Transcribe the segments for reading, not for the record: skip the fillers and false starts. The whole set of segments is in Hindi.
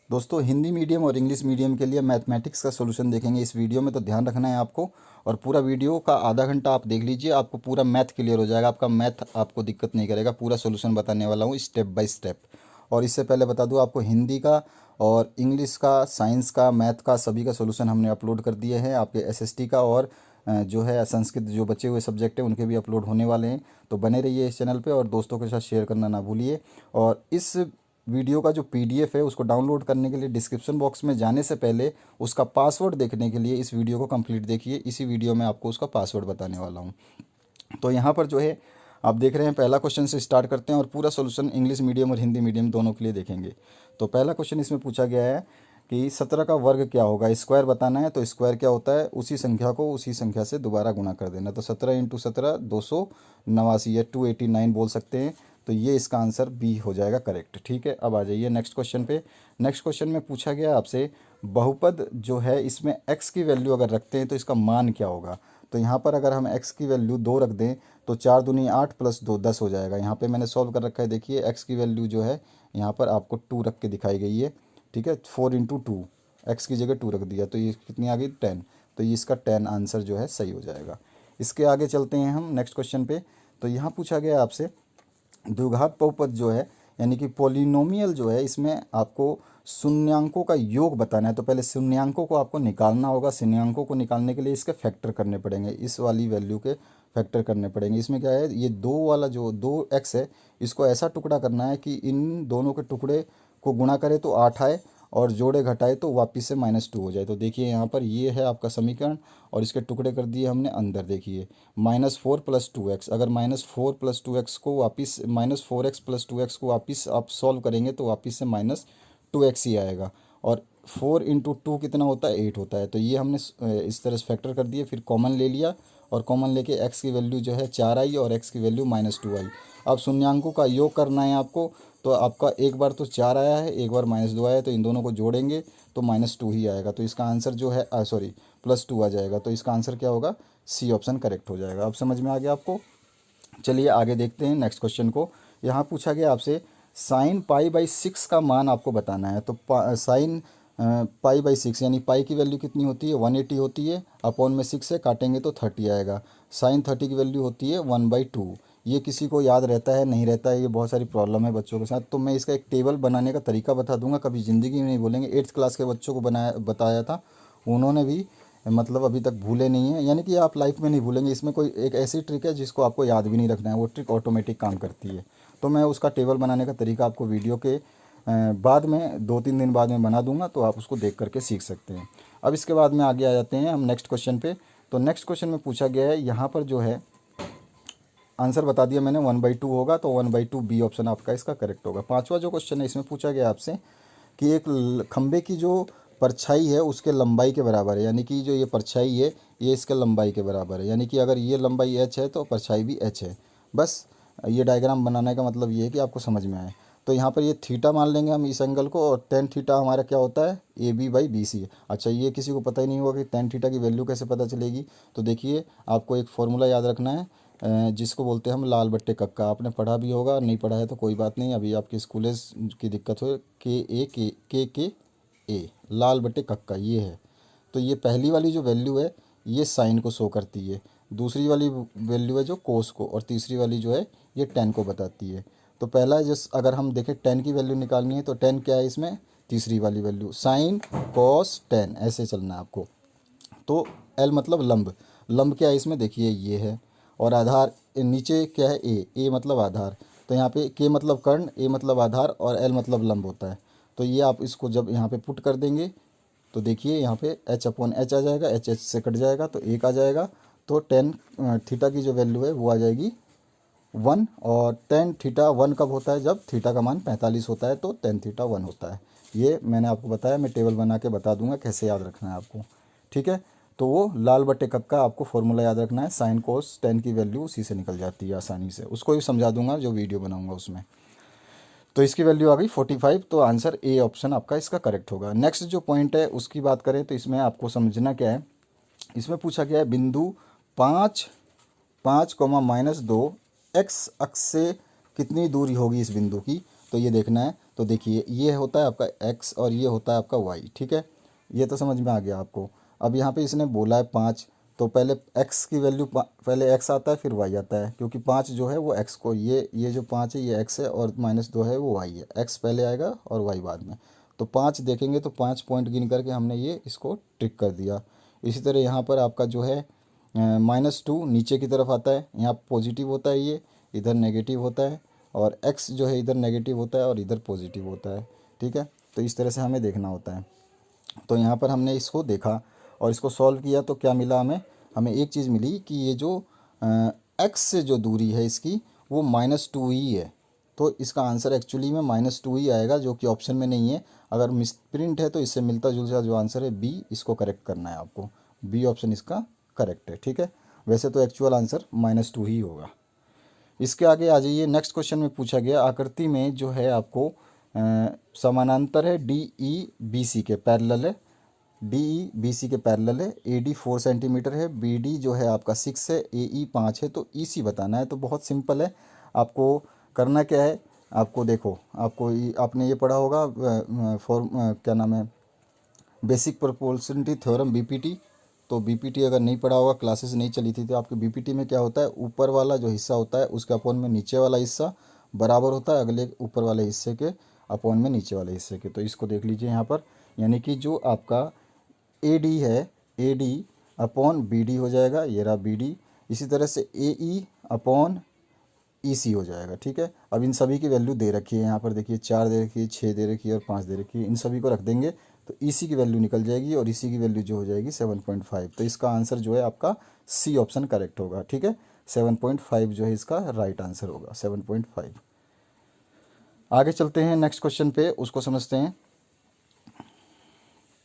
दोस्तों हिंदी मीडियम और इंग्लिश मीडियम के लिए मैथमेटिक्स का सॉल्यूशन देखेंगे इस वीडियो में, तो ध्यान रखना है आपको। और पूरा वीडियो का आधा घंटा आप देख लीजिए, आपको पूरा मैथ क्लियर हो जाएगा। आपका मैथ आपको दिक्कत नहीं करेगा, पूरा सॉल्यूशन बताने वाला हूँ स्टेप बाय स्टेप। और इससे पहले बता दूँ आपको, हिंदी का और इंग्लिश का, साइंस का, मैथ का, सभी का सॉल्यूशन हमने अपलोड कर दिए हैं। आपके एसएसटी का और जो है संस्कृत, जो बचे हुए सब्जेक्ट हैं उनके भी अपलोड होने वाले हैं। तो बने रहिए इस चैनल पे और दोस्तों के साथ शेयर करना ना भूलिए। और इस वीडियो का जो पीडीएफ है उसको डाउनलोड करने के लिए डिस्क्रिप्शन बॉक्स में जाने से पहले उसका पासवर्ड देखने के लिए इस वीडियो को कंप्लीट देखिए। इसी वीडियो में आपको उसका पासवर्ड बताने वाला हूँ। तो यहाँ पर जो है आप देख रहे हैं, पहला क्वेश्चन से स्टार्ट करते हैं और पूरा सॉल्यूशन इंग्लिश मीडियम और हिंदी मीडियम दोनों के लिए देखेंगे। तो पहला क्वेश्चन इसमें पूछा गया है कि 17 का वर्ग क्या होगा। स्क्वायर बताना है, तो स्क्वायर क्या होता है, उसी संख्या को उसी संख्या से दोबारा गुणा कर देना। तो 17 इंटू 17 289 या 289 बोल सकते हैं। तो ये इसका आंसर बी हो जाएगा करेक्ट। ठीक है, अब आ जाइए नेक्स्ट क्वेश्चन पे। नेक्स्ट क्वेश्चन में पूछा गया आपसे, बहुपद जो है इसमें x की वैल्यू अगर रखते हैं तो इसका मान क्या होगा। तो यहाँ पर अगर हम x की वैल्यू 2 रख दें तो 4 दूनी 8 प्लस 2 10 हो जाएगा। यहाँ पे मैंने सॉल्व कर रखा है, देखिए x की वैल्यू जो है यहाँ पर आपको 2 रख के दिखाई गई है। ठीक है, 4 इंटू 2, एक्स की जगह 2 रख दिया तो ये कितनी आ गई 10। तो ये इसका 10 आंसर जो है सही हो जाएगा। इसके आगे चलते हैं हम नेक्स्ट क्वेश्चन पे। तो यहाँ पूछा गया आपसे, द्विघात बहुपद जो है यानी कि पॉलिनोमियल जो है, इसमें आपको शून्यांकों का योग बताना है। तो पहले शून्यांकों को आपको निकालना होगा। शून्यांकों को निकालने के लिए इसके फैक्टर करने पड़ेंगे, इस वाली वैल्यू के फैक्टर करने पड़ेंगे। इसमें क्या है, ये दो वाला जो 2x है इसको ऐसा टुकड़ा करना है कि इन दोनों के टुकड़े को गुणा करे तो 8 आए और जोड़े घटाए तो वापस से -2 हो जाए। तो देखिए यहाँ पर ये है आपका समीकरण और इसके टुकड़े कर दिए हमने अंदर। देखिए -4 + 2x, अगर -4 + 2x को वापस -4x + 2x को वापस आप सॉल्व करेंगे तो वापस से -2x ही आएगा। और 4 इंटू 2 कितना होता है, 8 होता है। तो ये हमने इस तरह से फैक्टर कर दिए, फिर कॉमन ले लिया और कॉमन लेके x की वैल्यू जो है 4 आई और x की वैल्यू -2 आई। अब शून्यांकों का योग करना है आपको। तो आपका एक बार तो 4 आया है, एक बार -2 आया है, तो इन दोनों को जोड़ेंगे तो -2 ही आएगा। तो इसका आंसर जो है सॉरी +2 आ जाएगा। तो इसका आंसर क्या होगा, सी ऑप्शन करेक्ट हो जाएगा। अब समझ में आ गया आपको। चलिए आगे देखते हैं नेक्स्ट क्वेश्चन को। यहाँ पूछा गया आपसे, साइन π/6 का मान आपको बताना है। तो साइन π/6 यानी पाई की वैल्यू कितनी होती है, 180 होती है। अपॉन में 6 से काटेंगे तो 30 आएगा। साइन 30 की वैल्यू होती है 1/2। ये किसी को याद रहता है नहीं रहता है, ये बहुत सारी प्रॉब्लम है बच्चों के साथ। तो मैं इसका एक टेबल बनाने का तरीका बता दूंगा, कभी ज़िंदगी में नहीं भूलेंगे। 8th क्लास के बच्चों को बताया था, उन्होंने भी मतलब अभी तक भूले नहीं है, यानी कि आप लाइफ में नहीं भूलेंगे। इसमें कोई एक ऐसी ट्रिक है जिसको आपको याद भी नहीं रखना है, वो ट्रिक ऑटोमेटिक काम करती है। तो मैं उसका टेबल बनाने का तरीका आपको वीडियो के बाद में 2-3 दिन बाद में बना दूंगा, तो आप उसको देख करके सीख सकते हैं। अब इसके बाद में आगे आ जाते हैं हम नेक्स्ट क्वेश्चन पे। तो नेक्स्ट क्वेश्चन में पूछा गया है, यहाँ पर जो है आंसर बता दिया मैंने, 1/2 होगा। तो 1/2 बी ऑप्शन आपका इसका करेक्ट होगा। पांचवा जो क्वेश्चन है इसमें पूछा गया आपसे कि एक खंबे की जो परछाई है उसके लंबाई के बराबर है, यानी कि जो ये परछाई है ये इसके लंबाई के बराबर है। यानी कि अगर ये लंबाई h है तो परछाई भी h है। बस ये डायग्राम बनाने का मतलब ये है कि आपको समझ में आए। तो यहाँ पर ये थीटा मान लेंगे हम इस एंगल को, और tan थीटा हमारा क्या होता है, AB/BC। अच्छा, ये किसी को पता ही नहीं होगा कि tan थीटा की वैल्यू कैसे पता चलेगी। तो देखिए आपको एक फॉर्मूला याद रखना है, जिसको बोलते हैं हम लाल बट्टे कक्का। आपने पढ़ा भी होगा, नहीं पढ़ा है तो कोई बात नहीं, अभी आपकी स्कूलेज की दिक्कत हो। के लाल बट्टे कक्का ये है। तो ये पहली वाली जो वैल्यू है ये साइन को शो करती है, दूसरी वाली वैल्यू है जो कोस को, और तीसरी वाली जो है ये टेन को बताती है। तो पहला जिस अगर हम देखें टेन की वैल्यू निकालनी है तो टेन क्या है इसमें, तीसरी वाली वैल्यू साइन कॉस टेन, ऐसे चलना है आपको। तो एल मतलब लंब, लंब क्या है इसमें, देखिए ये है। और आधार नीचे क्या है, ए मतलब आधार। तो यहाँ पे के मतलब कर्ण, ए मतलब आधार और एल मतलब लंब होता है। तो ये आप इसको जब यहाँ पे पुट कर देंगे तो देखिए यहाँ पे H/H आ जाएगा, H से कट जाएगा तो 1 आ जाएगा। तो टेन थीटा की जो वैल्यू है वो आ जाएगी 1। और टेन थीटा 1 कब होता है, जब थीटा का मान 45 होता है, तो टेन थीटा 1 होता है। ये मैंने आपको बताया, मैं टेबल बना के बता दूंगा कैसे याद रखना है आपको। ठीक है, तो वो लाल बट्टे कक्का आपको फॉर्मूला याद रखना है, साइन कोस टेन की वैल्यू उसी से निकल जाती है आसानी से। उसको भी समझा दूंगा जो वीडियो बनाऊंगा उसमें। तो इसकी वैल्यू आ गई 45। तो आंसर ए ऑप्शन आपका इसका करेक्ट होगा। नेक्स्ट जो पॉइंट है उसकी बात करें तो इसमें आपको समझना क्या है, इसमें पूछा गया है बिंदु 5 5, -2 एक्स अक्ष से कितनी दूरी होगी इस बिंदु की। तो ये देखना है। तो देखिए ये होता है आपका x और ये होता है आपका y, ठीक है, ये तो समझ में आ गया आपको। अब यहाँ पे इसने बोला है 5, तो पहले x की वैल्यू पहले x आता है फिर y आता है, क्योंकि 5 जो है वो x को, ये जो 5 है ये x है और -2 है वो y है, x पहले आएगा और y बाद में। तो 5 देखेंगे तो 5 पॉइंट गिन करके हमने ये इसको ट्रिक कर दिया। इसी तरह यहाँ पर आपका जो है -2 नीचे की तरफ आता है, यहाँ पॉजिटिव होता है, ये इधर नेगेटिव होता है, और x जो है इधर नेगेटिव होता है और इधर पॉजिटिव होता है, ठीक है। तो इस तरह से हमें देखना होता है। तो यहाँ पर हमने इसको देखा और इसको सॉल्व किया तो क्या मिला हमें, हमें एक चीज़ मिली कि ये जो x से जो दूरी है इसकी वो -2 ही है। तो इसका आंसर एक्चुअली में -2 ही आएगा, जो कि ऑप्शन में नहीं है। अगर मिसप्रिंट है तो इससे मिलता जुलता जो आंसर है बी, इसको करेक्ट करना है आपको। बी ऑप्शन इसका करेक्ट है, ठीक है। वैसे तो एक्चुअल आंसर -2 ही होगा। इसके आगे आ जाइए, नेक्स्ट क्वेश्चन में पूछा गया आकृति में जो है आपको समानांतर है, डी ई बी सी के पैरेलल है, डी ई बी सी के पैरेलल है, ए डी 4 सेंटीमीटर है, बी डी जो है आपका 6 है, ए ई 5 है, तो ई सी बताना है। तो बहुत सिंपल है, आपको करना क्या है, आपको देखो, आपको आपने ये पढ़ा होगा क्या नाम है, बेसिक प्रोपोर्शनलिटी थ्योरम, बीपीटी। तो बीपीटी अगर नहीं पढ़ा होगा, क्लासेस नहीं चली थी, तो आपके बीपीटी में क्या होता है, ऊपर वाला जो हिस्सा होता है उसके अपोन में नीचे वाला हिस्सा बराबर होता है अगले ऊपर वाले हिस्से के अपोन में नीचे वाले हिस्से के। तो इसको देख लीजिए यहाँ पर, यानी कि जो आपका ए डी है, A D upon B D हो जाएगा, ये रहा बी डी। इसी तरह से ए ई अपॉन ई सी हो जाएगा, ठीक है। अब इन सभी की वैल्यू दे रखी है यहाँ पर, देखिए 4 दे रखी है, 6 दे रखी है और 5 दे रखी है। इन सभी को रख देंगे तो ई सी की वैल्यू निकल जाएगी और इसी की वैल्यू जो हो जाएगी 7.5। तो इसका आंसर जो है आपका सी ऑप्शन करेक्ट होगा, ठीक है। 7.5 जो है इसका राइट आंसर होगा, 7.5। आगे चलते हैं नेक्स्ट क्वेश्चन पे, उसको समझते हैं।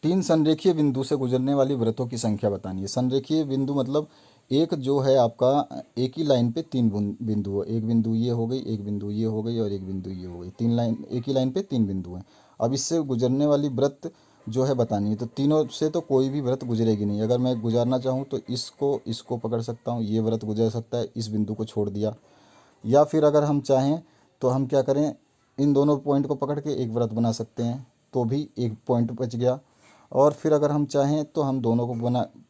3 संरेखीय बिंदु से गुजरने वाली वृत्तों की संख्या बतानी है। संरेखीय बिंदु मतलब एक जो है आपका एक ही लाइन पे 3 बिंदु है, एक बिंदु ये हो गई, एक बिंदु ये हो गई और एक बिंदु ये हो गई, 3 लाइन, एक ही लाइन पे 3 बिंदु हैं। अब इससे गुजरने वाली वृत्त जो है बतानी है। तो तीनों से तो कोई भी वृत्त गुजरेगी नहीं। अगर मैं गुजारना चाहूँ तो इसको पकड़ सकता हूँ, ये वृत्त गुजर सकता है, इस बिंदु को छोड़ दिया। या फिर अगर हम चाहें तो हम क्या करें, इन दोनों पॉइंट को पकड़ के एक वृत्त बना सकते हैं, तो भी एक पॉइंट बच गया। और फिर अगर हम चाहें तो हम दोनों को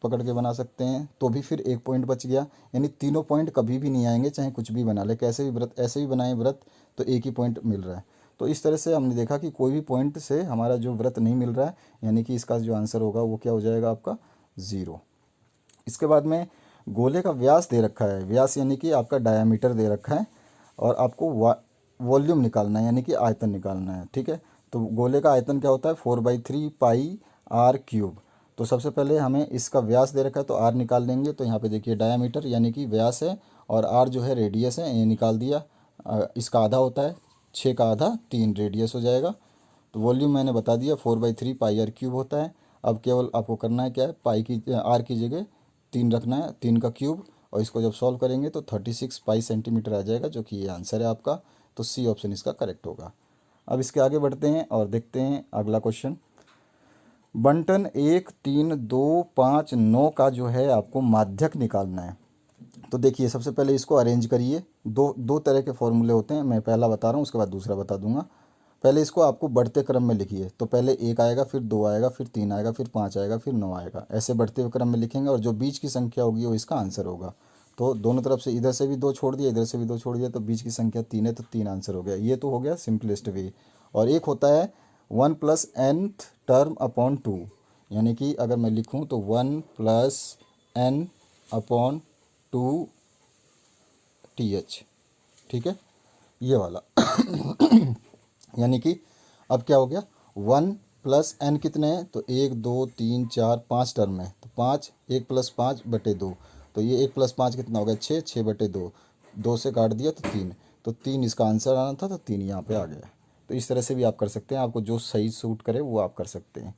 पकड़ के बना सकते हैं, तो भी फिर एक पॉइंट बच गया। यानी तीनों पॉइंट कभी भी नहीं आएंगे, चाहे कुछ भी बना ले, कैसे भी व्रत ऐसे भी बनाए व्रत, तो एक ही पॉइंट मिल रहा है। तो इस तरह से हमने देखा कि कोई भी पॉइंट से हमारा जो व्रत नहीं मिल रहा है, यानी कि इसका जो आंसर होगा वो क्या हो जाएगा आपका 0। इसके बाद में गोले का व्यास दे रखा है, व्यास यानी कि आपका डायामीटर दे रखा है, और आपको वॉल्यूम निकालना है, यानी कि आयतन निकालना है, ठीक है। तो गोले का आयतन क्या होता है, 4/3 पाई आर क्यूब। तो सबसे पहले हमें इसका व्यास दे रखा है तो आर निकाल लेंगे। तो यहाँ पे देखिए डायामीटर यानी कि व्यास है और आर जो है रेडियस है, ये निकाल दिया। इसका आधा होता है, 6 का आधा 3 रेडियस हो जाएगा। तो वॉल्यूम मैंने बता दिया 4/3 पाई आर क्यूब होता है। अब केवल आपको करना है क्या है, पाई की आर की जगह 3 रखना है, 3 का क्यूब, और इसको जब सॉल्व करेंगे तो 36 पाई सेंटीमीटर आ जाएगा, जो कि ये आंसर है आपका। तो सी ऑप्शन इसका करेक्ट होगा। अब इसके आगे बढ़ते हैं और देखते हैं अगला क्वेश्चन। बंटन 1, 3, 2, 5, 9 का जो है आपको माध्यक निकालना है। तो देखिए सबसे पहले इसको अरेंज करिए। दो तरह के फॉर्मूले होते हैं, मैं पहला बता रहा हूँ, उसके बाद दूसरा बता दूंगा। पहले इसको आपको बढ़ते क्रम में लिखिए। तो पहले 1 आएगा, फिर 2 आएगा, फिर 3 आएगा, फिर 5 आएगा, फिर 9 आएगा, ऐसे बढ़ते हुए क्रम में लिखेंगे, और जो बीच की संख्या होगी वो इसका आंसर होगा। तो दोनों तरफ से, इधर से भी 2 छोड़ दिया, इधर से भी 2 छोड़ दिया, तो बीच की संख्या 3 है, तो 3 आंसर हो गया। ये तो हो गया सिंपलेस्ट वे। और एक होता है 1 + nth टर्म अपॉन 2, यानी कि अगर मैं लिखूं तो 1 + n अपॉन 2 th, ठीक है, ये वाला। यानी कि अब क्या हो गया, 1 + n कितने हैं, तो 1, 2, 3, 4, 5 टर्म है, तो 5, 1 + 5/2, तो ये 1 + 5 कितना हो गया, 6, 6/2, 2 से काट दिया तो 3, तो 3 इसका आंसर आना था, तो 3 यहाँ पे आ गया। तो इस तरह से भी आप कर सकते हैं, आपको जो सही सूट करे वो आप कर सकते हैं।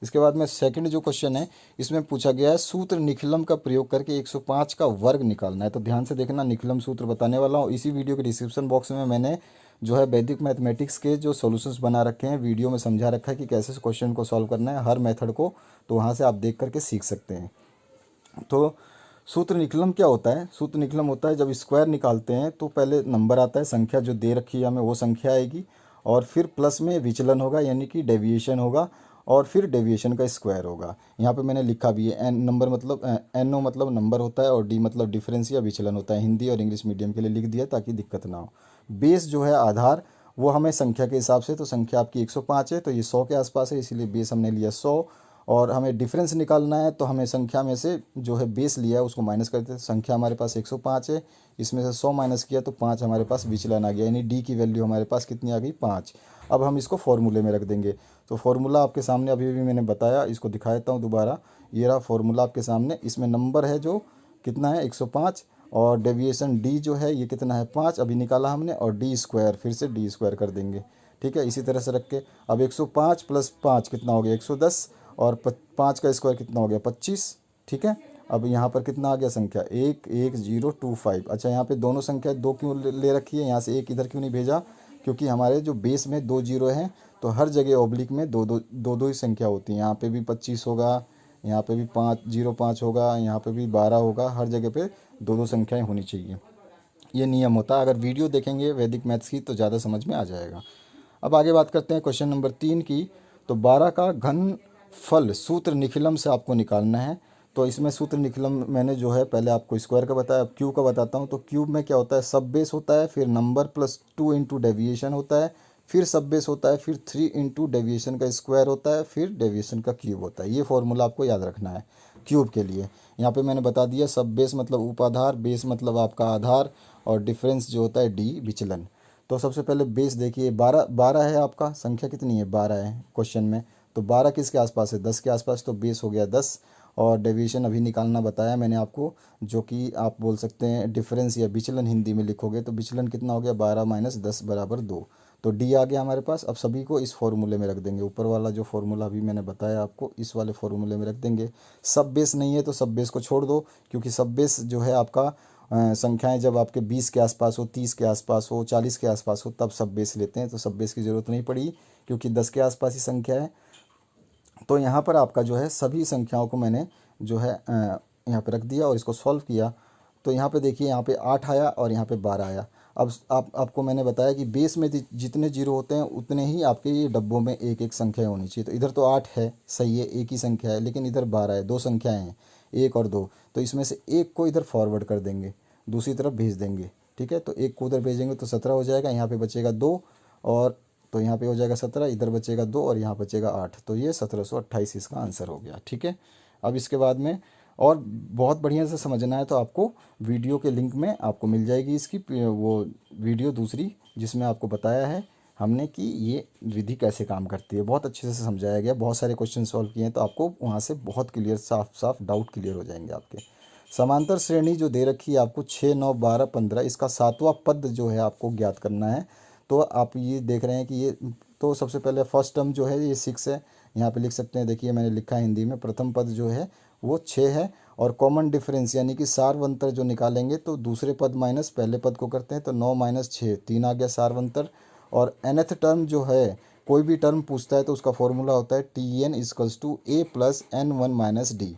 इसके बाद में सेकंड जो क्वेश्चन है, इसमें पूछा गया है सूत्र निखिलम का प्रयोग करके 105 का वर्ग निकालना है। तो ध्यान से देखना, निखिलम सूत्र बताने वाला हूँ। इसी वीडियो के डिस्क्रिप्शन बॉक्स में मैंने जो है वैदिक मैथमेटिक्स के जो सॉल्यूशंस बना रखे हैं, वीडियो में समझा रखा है कि कैसे क्वेश्चन को सॉल्व करना है, हर मेथड को, तो वहाँ से आप देख करके सीख सकते हैं। तो सूत्र निकलम क्या होता है, सूत्र निकलम होता है जब स्क्वायर निकालते हैं तो पहले नंबर आता है, संख्या जो दे रखी है हमें वो संख्या आएगी, और फिर प्लस में विचलन होगा यानी कि डेविएशन होगा, और फिर डेविएशन का स्क्वायर होगा। यहाँ पे मैंने लिखा भी है, एन नंबर मतलब एन ओ मतलब नंबर होता है और डी मतलब डिफरेंस या विचलन होता है। हिंदी और इंग्लिश मीडियम के लिए लिख दिया ताकि दिक्कत ना हो। बेस जो है आधार, वो हमें संख्या के हिसाब से, तो संख्या आपकी 105 है तो ये 100 के आसपास है, इसीलिए बेस हमने लिया 100। और हमें डिफरेंस निकालना है तो हमें संख्या में से जो है बेस लिया है उसको माइनस करते हैं। संख्या हमारे पास 105 है, इसमें से 100 माइनस किया तो 5 हमारे पास विचलन आ गया, यानी डी की वैल्यू हमारे पास कितनी आ गई, 5। अब हम इसको फॉर्मूले में रख देंगे। तो फॉर्मूला आपके सामने अभी भी मैंने बताया, इसको दिखा देता हूँ दोबारा। ये रहा फॉर्मूला आपके सामने, इसमें नंबर है जो कितना है 105, और डेविएशन डी जो है ये कितना है 5 अभी निकाला हमने, और डी स्क्वायर फिर से डी स्क्वायर कर देंगे। ठीक है, इसी तरह से रख के अब 105 प्लस 5 कितना हो गया 110, और 5 का स्क्वायर कितना हो गया 25। ठीक है, अब यहाँ पर कितना आ गया संख्या 11025। अच्छा, यहाँ पे दोनों संख्या दो क्यों ले रखी है, यहाँ से एक इधर क्यों नहीं भेजा, क्योंकि हमारे जो बेस में 2 जीरो हैं तो हर जगह ओब्लिक में दो ही संख्या होती है। यहाँ पे भी 25 होगा, यहाँ पे भी 505 होगा, यहाँ पे भी 12 होगा, हर जगह पे दो संख्याएं होनी चाहिए। ये नियम होता है। अगर वीडियो देखेंगे वैदिक मैथ्स की तो ज़्यादा समझ में आ जाएगा। अब आगे बात करते हैं क्वेश्चन नंबर 3 की। तो 12 का घन फल सूत्र निखिलम से आपको निकालना है। तो इसमें सूत्र निखिलम मैंने जो है पहले आपको स्क्वायर का बताया, अब क्यूब का बताता हूँ। तो क्यूब में क्या होता है, सब बेस होता है, फिर नंबर प्लस 2 इंटू डेविएशन होता है, फिर सब बेस होता है, फिर 3 इंटू डेविएशन का स्क्वायर होता है, फिर डेविएशन का क्यूब होता है। ये फॉर्मूला आपको याद रखना है क्यूब के लिए। यहाँ पे मैंने बता दिया, सब बेस मतलब उपाधार, बेस मतलब आपका आधार, और डिफरेंस जो होता है डी विचलन। तो सबसे पहले बेस देखिए, 12 है आपका, संख्या कितनी है 12 है क्वेश्चन में। तो 12 किसके आसपास है 10 के आसपास, तो बेस हो गया 10। और डेविएशन अभी निकालना बताया मैंने आपको, जो कि आप बोल सकते हैं डिफरेंस या विचलन हिंदी में लिखोगे तो विचलन कितना हो गया 12 माइनस 10 बराबर 2। तो डी आ गया हमारे पास। अब सभी को इस फॉर्मूले में रख देंगे, ऊपर वाला जो फॉर्मूला अभी मैंने बताया आपको इस वाले फॉर्मूले में रख देंगे। सब बेस नहीं है तो सब बेस को छोड़ दो, क्योंकि सब बेस जो है आपका संख्याएं जब आपके 20 के आसपास हो, 30 के आसपास हो, 40 के आसपास हो तब सब बेस लेते हैं। तो सब बेस की ज़रूरत नहीं पड़ी क्योंकि 10 के आसपास ही संख्या है। तो यहाँ पर आपका जो है सभी संख्याओं को मैंने जो है यहाँ पे रख दिया और इसको सॉल्व किया। तो यहाँ पे देखिए, यहाँ पे 8 आया और यहाँ पे 12 आया। अब आपको मैंने बताया कि बेस में जितने जीरो होते हैं उतने ही आपके ये डब्बों में एक एक संख्या होनी चाहिए। तो इधर तो 8 है, सही है, एक ही संख्या है, लेकिन इधर 12 है, दो संख्याएं हैं, 1 और 2। तो इसमें से एक को इधर फॉरवर्ड कर देंगे, दूसरी तरफ भेज देंगे। ठीक है, तो एक को उधर भेजेंगे तो 17 हो जाएगा, यहाँ पे बचेगा 2, और तो यहाँ पे हो जाएगा 17, इधर बचेगा 2 और यहाँ बचेगा 8। तो ये 1728 इसका आंसर हो गया। ठीक है, अब इसके बाद में और बहुत बढ़िया से समझना है तो आपको वीडियो के लिंक में आपको मिल जाएगी इसकी वो वीडियो दूसरी, जिसमें आपको बताया है हमने कि ये विधि कैसे काम करती है। बहुत अच्छे से समझाया गया, बहुत सारे क्वेश्चन सॉल्व किए हैं, तो आपको वहाँ से बहुत क्लियर, साफ साफ डाउट क्लियर हो जाएंगे आपके। समांतर श्रेणी जो दे रखी है आपको 6, 9, 12, 15, इसका 7वां पद जो है आपको ज्ञात करना है। तो आप ये देख रहे हैं कि ये, तो सबसे पहले फर्स्ट टर्म जो है ये 6 है, यहाँ पे लिख सकते हैं। देखिए मैंने लिखा है हिंदी में, प्रथम पद जो है वो 6 है, और कॉमन डिफरेंस यानी कि सारवंतर जो निकालेंगे तो दूसरे पद माइनस पहले पद को करते हैं, तो 9 माइनस 6 3 आ गया सारवंतर। और nth टर्म जो है, कोई भी टर्म पूछता है तो उसका फॉर्मूला होता है TN equals to A plus N1 minus D।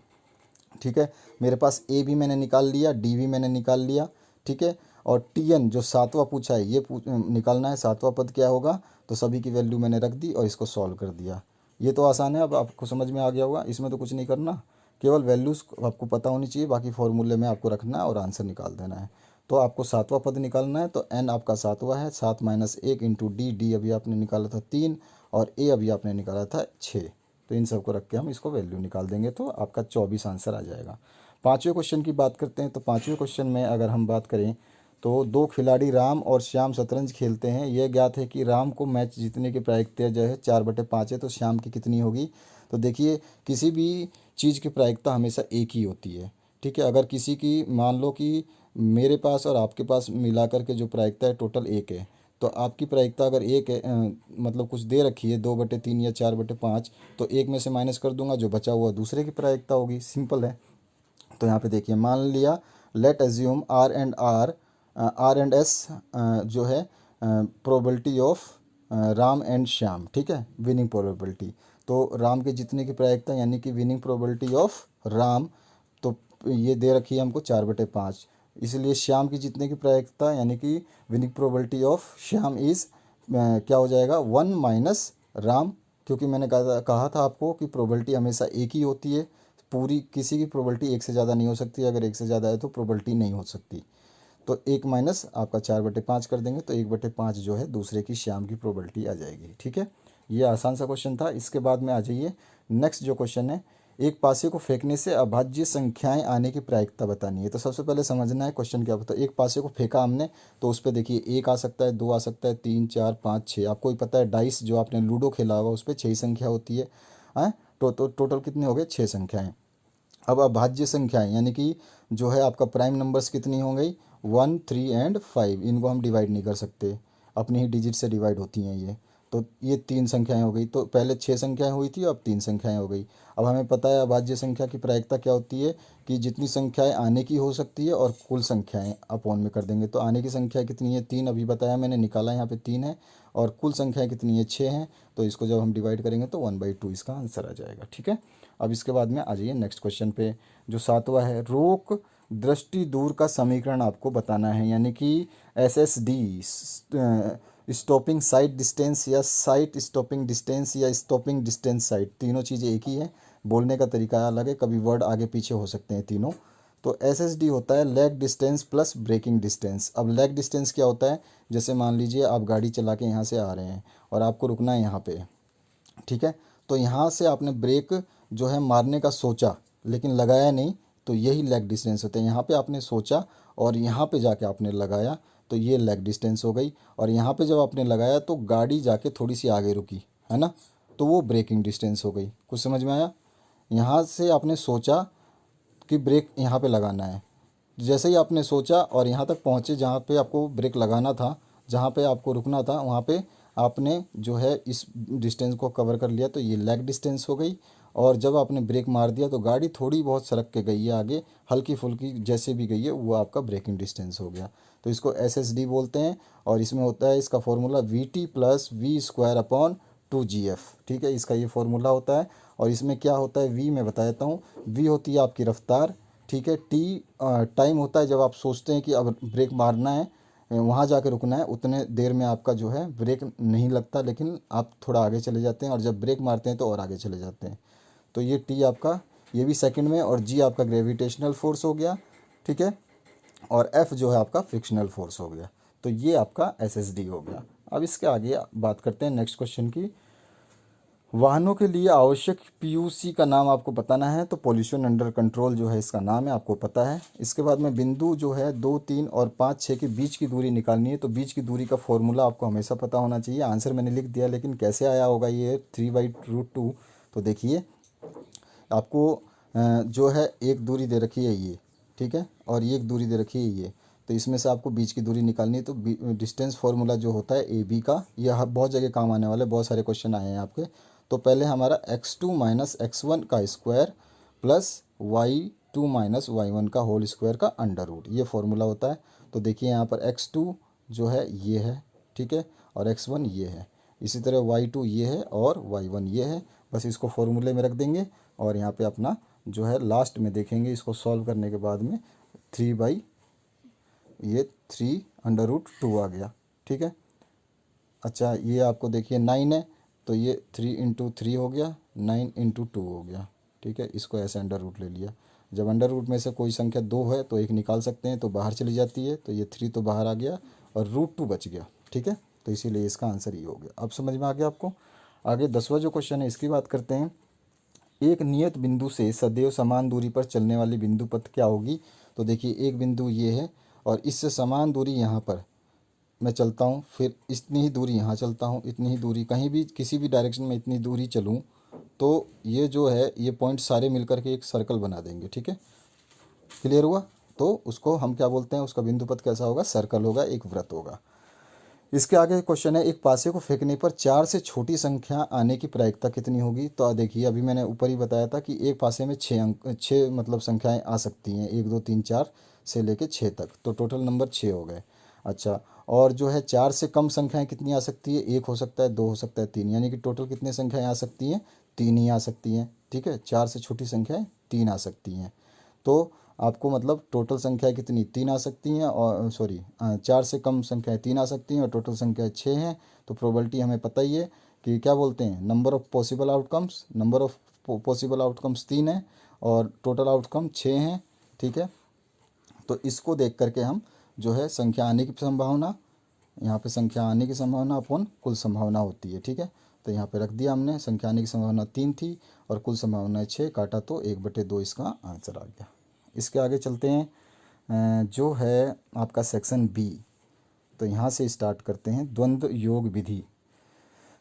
ठीक है, मेरे पास ए भी मैंने निकाल लिया, डी भी मैंने निकाल लिया। ठीक है, और टीएन जो 7वां पूछा है ये निकालना है, 7वां पद क्या होगा। तो सभी की वैल्यू मैंने रख दी और इसको सॉल्व कर दिया। ये तो आसान है, अब आपको समझ में आ गया होगा। इसमें तो कुछ नहीं करना, केवल वैल्यूज़ आपको पता होनी चाहिए, बाकी फॉर्मूले में आपको रखना है और आंसर निकाल देना है। तो आपको 7वां पद निकालना है, तो एन आपका 7वां है, 7 माइनस 1 इंटू डी, डी अभी आपने निकाला था 3, और ए अभी आपने निकाला था 6। तो इन सबको रख के हम इसको वैल्यू निकाल देंगे तो आपका 24 आंसर आ जाएगा। पाँचवें क्वेश्चन की बात करते हैं। तो पाँचवें क्वेश्चन में अगर हम बात करें तो दो खिलाड़ी राम और श्याम शतरंज खेलते हैं। यह ज्ञात है कि राम को मैच जीतने की प्रायिकता जो है 4/5 है, तो श्याम की कितनी होगी। तो देखिए, किसी भी चीज़ की प्रायिकता हमेशा एक ही होती है। ठीक है, अगर किसी की मान लो कि मेरे पास और आपके पास मिला करके जो प्रायिकता है टोटल 1 है, तो आपकी प्रायिकता अगर 1 है, मतलब कुछ दे रखी है 2/3 या 4/5, तो एक में से माइनस कर दूंगा, जो बचा हुआ दूसरे की प्रायिकता होगी। सिंपल है। तो यहाँ पे देखिए, मान लिया let assume R and S जो है probability of Ram and Shyam. ठीक है, विनिंग प्रोबेबिलिटी। तो राम के जीतने की प्रायिकता यानी कि विनिंग प्रोबेबिलिटी ऑफ राम, तो ये दे रखी है हमको 4/5। इसलिए श्याम की जीतने की प्रायिकता यानी कि winning probability of Shyam is क्या हो जाएगा 1 माइनस राम, क्योंकि मैंने कहा था आपको कि प्रोबेबिलिटी हमेशा एक ही होती है, पूरी किसी की प्रोबेबिलिटी एक से ज़्यादा नहीं हो सकती, अगर एक से ज़्यादा है तो प्रोबेबिलिटी नहीं हो सकती। तो 1 माइनस आपका 4/5 कर देंगे तो 1/5 जो है दूसरे की श्याम की प्रोबेबिलिटी आ जाएगी। ठीक है, ये आसान सा क्वेश्चन था। इसके बाद में आ जाइए नेक्स्ट जो क्वेश्चन है, एक पासे को फेंकने से अभाज्य संख्याएं आने की प्रायिकता बतानी है। तो सबसे पहले समझना है क्वेश्चन क्या होता है। एक पासे को फेंका हमने तो उस पर देखिए 1 आ सकता है, 2 आ सकता है, 3, 4, 5, 6। आपको ही पता है डाइस जो आपने लूडो खेला होगा उस पर 6 संख्या होती है। हाँ, टोटल कितने हो गए 6 संख्याएं। अब अभाज्य संख्याएं यानी कि जो है आपका प्राइम नंबर्स कितनी हो गई 1, 3 एंड 5, इनको हम डिवाइड नहीं कर सकते, अपनी ही डिजिट से डिवाइड होती हैं ये। तो ये 3 संख्याएं हो गई, तो पहले 6 संख्याएं हुई थी, अब 3 संख्याएं हो गई। अब हमें पता है अभाज्य संख्या की प्रायिकता क्या होती है कि जितनी संख्याएं आने की हो सकती है और कुल संख्याएं अपॉन में कर देंगे। तो आने की संख्या कितनी है 3, अभी बताया मैंने, निकाला यहाँ पे 3 है, और कुल संख्याएं कितनी है 6 हैं। तो इसको जब हम डिवाइड करेंगे तो 1/2 इसका आंसर आ जाएगा। ठीक है, अब इसके बाद में आ जाइए नेक्स्ट क्वेश्चन पे, जो 7वां है, रोक दृष्टि दूर का समीकरण आपको बताना है, यानी कि SSD, स्टॉपिंग साइट डिस्टेंस या साइट स्टॉपिंग डिस्टेंस या स्टॉपिंग डिस्टेंस साइट, तीनों चीज़ें एक ही है, बोलने का तरीका अलग है, कभी वर्ड आगे पीछे हो सकते हैं तीनों। तो SSD होता है lag distance plus braking distance. अब लेग डिस्टेंस क्या होता है, जैसे मान लीजिए आप गाड़ी चला के यहाँ से आ रहे हैं और आपको रुकना है यहाँ पे, ठीक है, तो यहाँ से आपने ब्रेक जो है मारने का सोचा लेकिन लगाया नहीं, तो यही लेग डिस्टेंस होता है। यहाँ पे आपने सोचा और यहाँ पे जाके आपने लगाया, तो ये लेग डिस्टेंस हो गई। और यहाँ पे जब आपने लगाया तो गाड़ी जाके थोड़ी सी आगे रुकी, है ना, तो वो ब्रेकिंग डिस्टेंस हो गई। कुछ समझ में आया? यहाँ से आपने सोचा कि ब्रेक यहाँ पे लगाना है, जैसे ही आपने सोचा और यहाँ तक पहुँचे जहाँ पे आपको ब्रेक लगाना था, जहाँ पे आपको रुकना था, वहाँ पे आपने जो है इस डिस्टेंस को कवर कर लिया, तो ये लेग डिस्टेंस हो गई। और जब आपने ब्रेक मार दिया तो गाड़ी थोड़ी बहुत सरक के गई है आगे, हल्की फुल्की जैसे भी गई है, वो आपका ब्रेकिंग डिस्टेंस हो गया। तो इसको SSD बोलते हैं। और इसमें होता है इसका फॉर्मूला VT + V² / 2GF। ठीक है, इसका ये फॉर्मूला होता है। और इसमें क्या होता है, V मैं बता देता हूँ। V होती है आपकी रफ्तार, ठीक है। T टाइम होता है जब आप सोचते हैं कि अब ब्रेक मारना है, वहाँ जाके रुकना है, उतने देर में आपका जो है ब्रेक नहीं लगता, लेकिन आप थोड़ा आगे चले जाते हैं, और जब ब्रेक मारते हैं तो और आगे चले जाते हैं। तो ये T आपका, ये भी सेकंड में, और G आपका ग्रेविटेशनल फोर्स हो गया, ठीक है। और F जो है आपका फ्रिक्शनल फोर्स हो गया। तो ये आपका SSD हो गया। अब इसके आगे बात करते हैं नेक्स्ट क्वेश्चन की। वाहनों के लिए आवश्यक PUC का नाम आपको बताना है, तो पोल्यूशन अंडर कंट्रोल जो है इसका नाम है, आपको पता है। इसके बाद में बिंदु जो है 2, 3 और 5, 6 के बीच की दूरी निकालनी है। तो बीच की दूरी का फॉर्मूला आपको हमेशा पता होना चाहिए। आंसर मैंने लिख दिया, लेकिन कैसे आया होगा ये 3/√2। तो देखिए आपको जो है एक दूरी दे रखी है ये, ठीक है, और ये एक दूरी दे रखी है ये। तो इसमें से आपको बीच की दूरी निकालनी है। तो डिस्टेंस फार्मूला जो होता है AB का, यह बहुत जगह काम आने वाला है, बहुत सारे क्वेश्चन आए हैं आपके। तो पहले हमारा x2 - x1 का स्क्वायर प्लस y2 - y1 का होल स्क्वायर का अंडर रूट, ये फॉर्मूला होता है। तो देखिए यहाँ पर x2 जो है ये है, ठीक है, और x1 ये है, इसी तरह y2 ये है और y1 ये है। बस इसको फॉर्मूले में रख देंगे, और यहाँ पे अपना जो है लास्ट में देखेंगे इसको सॉल्व करने के बाद में 3/√2 आ गया, ठीक है। अच्छा, ये आपको देखिए 9 है, तो ये 3 × 3 हो गया, 9 × 2 हो गया, ठीक है। इसको ऐसे अंडर रूट ले लिया। जब अंडर रूट में से कोई संख्या 2 है तो एक निकाल सकते हैं, तो बाहर चली जाती है, तो ये 3 तो बाहर आ गया और √2 बच गया, ठीक है। तो इसीलिए इसका आंसर ये हो गया। अब समझ में आ गया आपको। आगे 10वां जो क्वेश्चन है इसकी बात करते हैं। एक नियत बिंदु से सदैव समान दूरी पर चलने वाली बिंदु पथ क्या होगी। तो देखिए एक बिंदु ये है और इससे समान दूरी यहाँ पर मैं चलता हूँ, फिर इतनी ही दूरी यहाँ चलता हूँ, इतनी ही दूरी कहीं भी किसी भी डायरेक्शन में इतनी दूरी चलूँ, तो ये जो है ये पॉइंट सारे मिलकर के एक सर्कल बना देंगे, ठीक है। क्लियर हुआ? तो उसको हम क्या बोलते हैं, उसका बिंदु पथ कैसा होगा, सर्कल होगा, एक वृत्त होगा। इसके आगे क्वेश्चन है, एक पासे को फेंकने पर 4 से छोटी संख्या आने की प्रायिकता कितनी होगी। तो देखिए अभी मैंने ऊपर ही बताया था कि एक पासे में 6 मतलब संख्याएं आ सकती हैं, 1, 2, 3, 4 से लेके 6 तक, तो टोटल नंबर 6 हो गए। अच्छा, और जो है 4 से कम संख्याएं कितनी आ सकती है, 1 हो सकता है, 2 हो सकता है, 3, यानी कि टोटल कितनी संख्याएं आ सकती हैं, 3 ही आ सकती हैं, ठीक है। 4 से छोटी संख्याएं 3 आ सकती हैं। तो आपको मतलब टोटल संख्या कितनी 3 आ सकती हैं, और सॉरी 4 से कम संख्याएं 3 आ सकती हैं और टोटल संख्या 6 हैं। तो प्रोबेबिलिटी हमें पता ही है कि क्या बोलते हैं, number of possible outcomes, number of possible outcomes 3 है और टोटल आउटकम 6 हैं। ठीक है, तो इसको देख करके हम जो है संख्या आने की संभावना, यहाँ पे संख्या आने की संभावना अपन कुल संभावना होती है। ठीक है, तो यहाँ पे रख दिया हमने, संख्या आने की संभावना 3 थी और कुल संभावना 6, काटा तो 1/2 इसका आंसर आ गया। इसके आगे चलते हैं, जो है आपका सेक्शन बी। तो यहाँ से स्टार्ट करते हैं द्वंद्व योग विधि।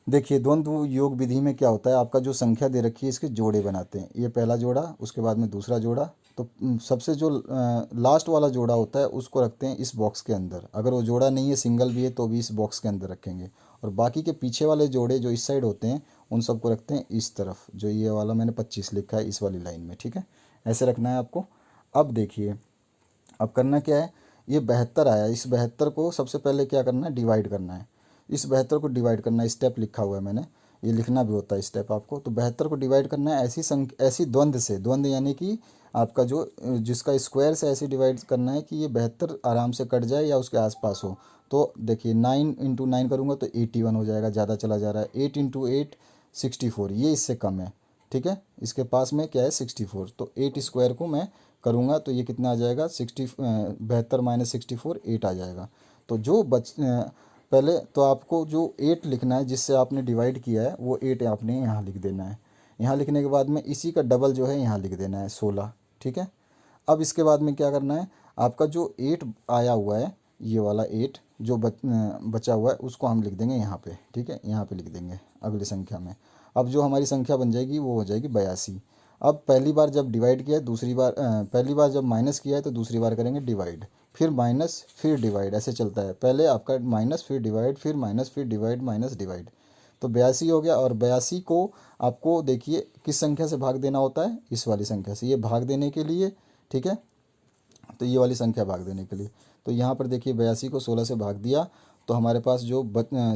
देखिए द्वंद्व योग विधि में क्या होता है, आपका जो संख्या दे रखी है इसके जोड़े बनाते हैं। ये पहला जोड़ा, उसके बाद में दूसरा जोड़ा। तो सबसे जो लास्ट वाला जोड़ा होता है उसको रखते हैं इस बॉक्स के अंदर। अगर वो जोड़ा नहीं है, सिंगल भी है, तो भी इस बॉक्स के अंदर रखेंगे। और बाकी के पीछे वाले जोड़े जो इस साइड होते हैं उन सबको रखते हैं इस तरफ, जो ये वाला मैंने 25 लिखा है इस वाली लाइन में। ठीक है, ऐसे रखना है आपको। अब देखिए, अब करना क्या है, ये 72 आया, इस 72 को सबसे पहले क्या करना है, डिवाइड करना है। इस 72 को डिवाइड करना है, स्टेप लिखा हुआ है मैंने, ये लिखना भी होता है स्टेप आपको। तो 72 को डिवाइड करना है ऐसी द्वंद्व से, द्वंद्व यानी कि आपका जो जिसका स्क्वायर से ऐसे डिवाइड करना है कि ये 72 आराम से कट जाए या उसके आसपास हो। तो देखिए 9 × 9 करूँगा तो 81 हो जाएगा, ज़्यादा चला जा रहा है। 8 × 8 64, ये इससे कम है। ठीक है, इसके पास में क्या है 64, तो 8 स्क्वायर को मैं करूँगा तो ये कितना आ जाएगा 72 - 64 8 आ जाएगा। तो जो पहले तो आपको जो 8 लिखना है जिससे आपने डिवाइड किया है वो 8 आपने यहाँ लिख देना है। यहाँ लिखने के बाद में इसी का डबल जो है यहाँ लिख देना है 16। ठीक है, अब इसके बाद में क्या करना है, आपका जो 8 आया हुआ है, ये वाला 8 जो बचा हुआ है उसको हम लिख देंगे यहाँ पे। ठीक है, यहाँ पे लिख देंगे अगली संख्या में। अब जो हमारी संख्या बन जाएगी वो हो जाएगी 82। अब पहली बार जब डिवाइड किया है, दूसरी बार पहली बार जब माइनस किया है तो दूसरी बार करेंगे डिवाइड, फिर माइनस, फिर डिवाइड, ऐसे चलता है। पहले आपका माइनस, फिर डिवाइड, फिर माइनस, फिर डिवाइड, माइनस, डिवाइड। तो 82 हो गया। और 82 को आपको देखिए किस संख्या से भाग देना होता है, इस वाली संख्या से, ये भाग देने के लिए। ठीक है, तो ये वाली संख्या भाग देने के लिए। तो यहाँ पर देखिए 82 को 16 से भाग दिया तो हमारे पास जो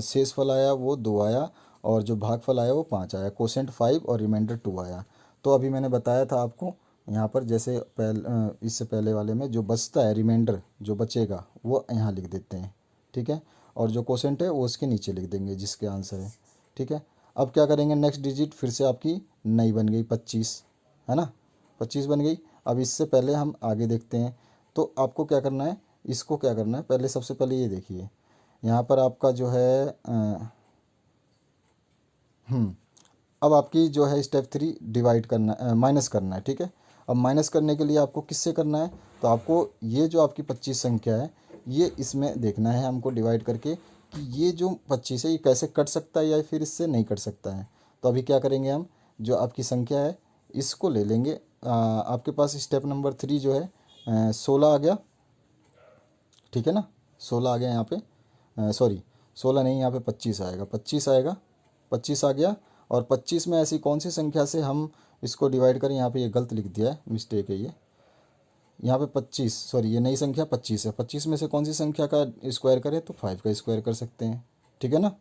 शेष फल आया वो 2 आया और जो भागफल आया वो 5 आया, कोसेंट 5 और रिमाइंडर 2 आया। तो अभी मैंने बताया था आपको यहाँ पर, जैसे इससे पहले वाले में जो बचता है रिमाइंडर जो बचेगा वो यहाँ लिख देते हैं। ठीक है, और जो कोसेंट है वो उसके नीचे लिख देंगे जिसके आंसर है। ठीक है, अब क्या करेंगे, नेक्स्ट डिजिट फिर से आपकी नई बन गई 25, है ना, 25 बन गई। अब इससे पहले हम आगे देखते हैं। तो आपको क्या करना है, इसको क्या करना है, पहले सबसे पहले ये देखिए यहाँ पर आपका जो है अब आपकी जो है स्टेप 3 डिवाइड करना, माइनस करना है। ठीक है, अब माइनस करने के लिए आपको किससे करना है, तो आपको ये जो आपकी 25 संख्या है ये इसमें देखना है हमको डिवाइड करके कि ये जो 25 है ये कैसे कट सकता है या फिर इससे नहीं कट सकता है। तो अभी क्या करेंगे, हम जो आपकी संख्या है इसको ले लेंगे। आपके पास स्टेप नंबर 3 जो है 16 आ गया। ठीक है ना, 16 आ गया यहाँ पे, सॉरी 16 नहीं, यहाँ पे 25 आएगा, 25 आएगा, 25 आ गया। और 25 में ऐसी कौन सी संख्या से हम इसको डिवाइड करें, यहाँ पे ये गलत लिख दिया है, मिस्टेक है ये। यहाँ पे 25, सॉरी ये नई संख्या 25 है, 25 में से कौन सी संख्या का स्क्वायर करें, तो 5 का स्क्वायर कर सकते हैं। ठीक है ना,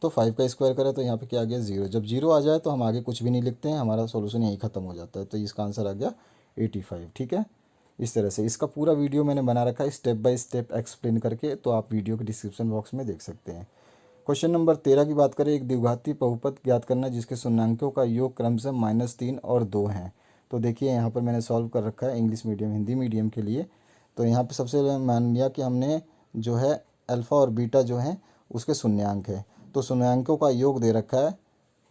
तो 5 का स्क्वायर करें तो यहाँ पे क्या आ गया 0। जब 0 आ जाए तो हम आगे कुछ भी नहीं लिखते हैं, हमारा सॉल्यूशन यहीं ख़त्म हो जाता है। तो इसका आंसर आ गया 85। ठीक है, इस तरह से इसका पूरा वीडियो मैंने बना रखा है स्टेप बाय स्टेप एक्सप्लेन करके, तो आप वीडियो के डिस्क्रिप्शन बॉक्स में देख सकते हैं। क्वेश्चन नंबर 13 की बात करें, एक द्विघाती बहुपद ज्ञात करना जिसके शून्यांकों का योग क्रमशः -3 और 2 हैं। तो देखिए यहाँ पर मैंने सॉल्व कर रखा है इंग्लिश मीडियम हिंदी मीडियम के लिए। तो यहाँ पे सबसे पहले मान लिया कि हमने जो है अल्फ़ा और बीटा जो है उसके शून्यांक है, तो शून्यांकों का योग दे रखा है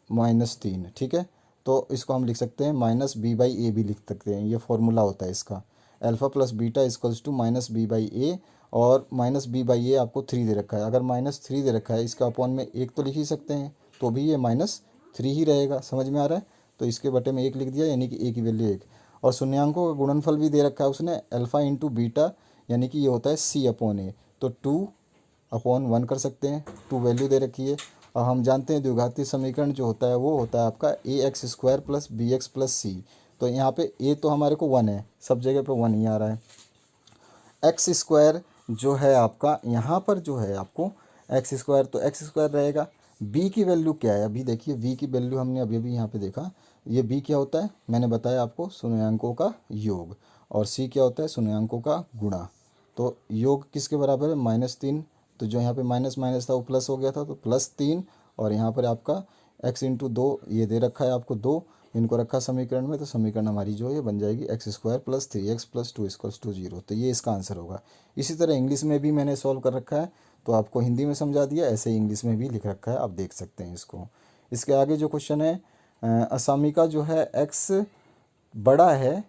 -3। ठीक है, तो इसको हम लिख सकते हैं -b/a भी लिख सकते हैं, ये फॉर्मूला होता है इसका, alpha plus beta equals to -b/a। और -b/a आपको 3 दे रखा है, अगर -3 दे रखा है इसका अपॉन में 1 तो लिख ही सकते हैं, तो भी ये -3 ही रहेगा। समझ में आ रहा है, तो इसके बटे में 1 लिख दिया, यानी कि a की वैल्यू 1। और शून्यांकों का गुणनफल भी दे रखा है उसने, अल्फ़ा इंटू बीटा, यानी कि ये होता है c/a, तो 2/1 कर सकते हैं, 2 वैल्यू दे रखी है। और हम जानते हैं द्विघाती समीकरण जो होता है वो होता है आपका ax² + bx + c। तो यहाँ पे a तो हमारे को 1 है, सब जगह पे 1 ही आ रहा है। x² जो है आपका यहाँ पर जो है आपको x² तो x² रहेगा, बी की वैल्यू क्या है, अभी देखिए बी की वैल्यू हमने अभी अभी यहाँ पे देखा, ये बी क्या होता है, मैंने बताया आपको शून्यांकों का योग, और सी क्या होता है, शून्यांकों का गुणा। तो योग किसके बराबर है, -3, तो जो यहाँ पे माइनस माइनस था वो प्लस हो गया था, तो +3, और यहाँ पर आपका x×2 ये दे रखा है आपको 2, इनको रखा समीकरण में, तो समीकरण हमारी जो है ये बन जाएगी x² + 3x + 2 = 0। तो ये इसका आंसर होगा। इसी तरह इंग्लिश में भी मैंने सॉल्व कर रखा है, तो आपको हिंदी में समझा दिया, ऐसे ही इंग्लिश में भी लिख रखा है, आप देख सकते हैं इसको। इसके आगे जो क्वेश्चन है, असामी का जो है x बड़ा है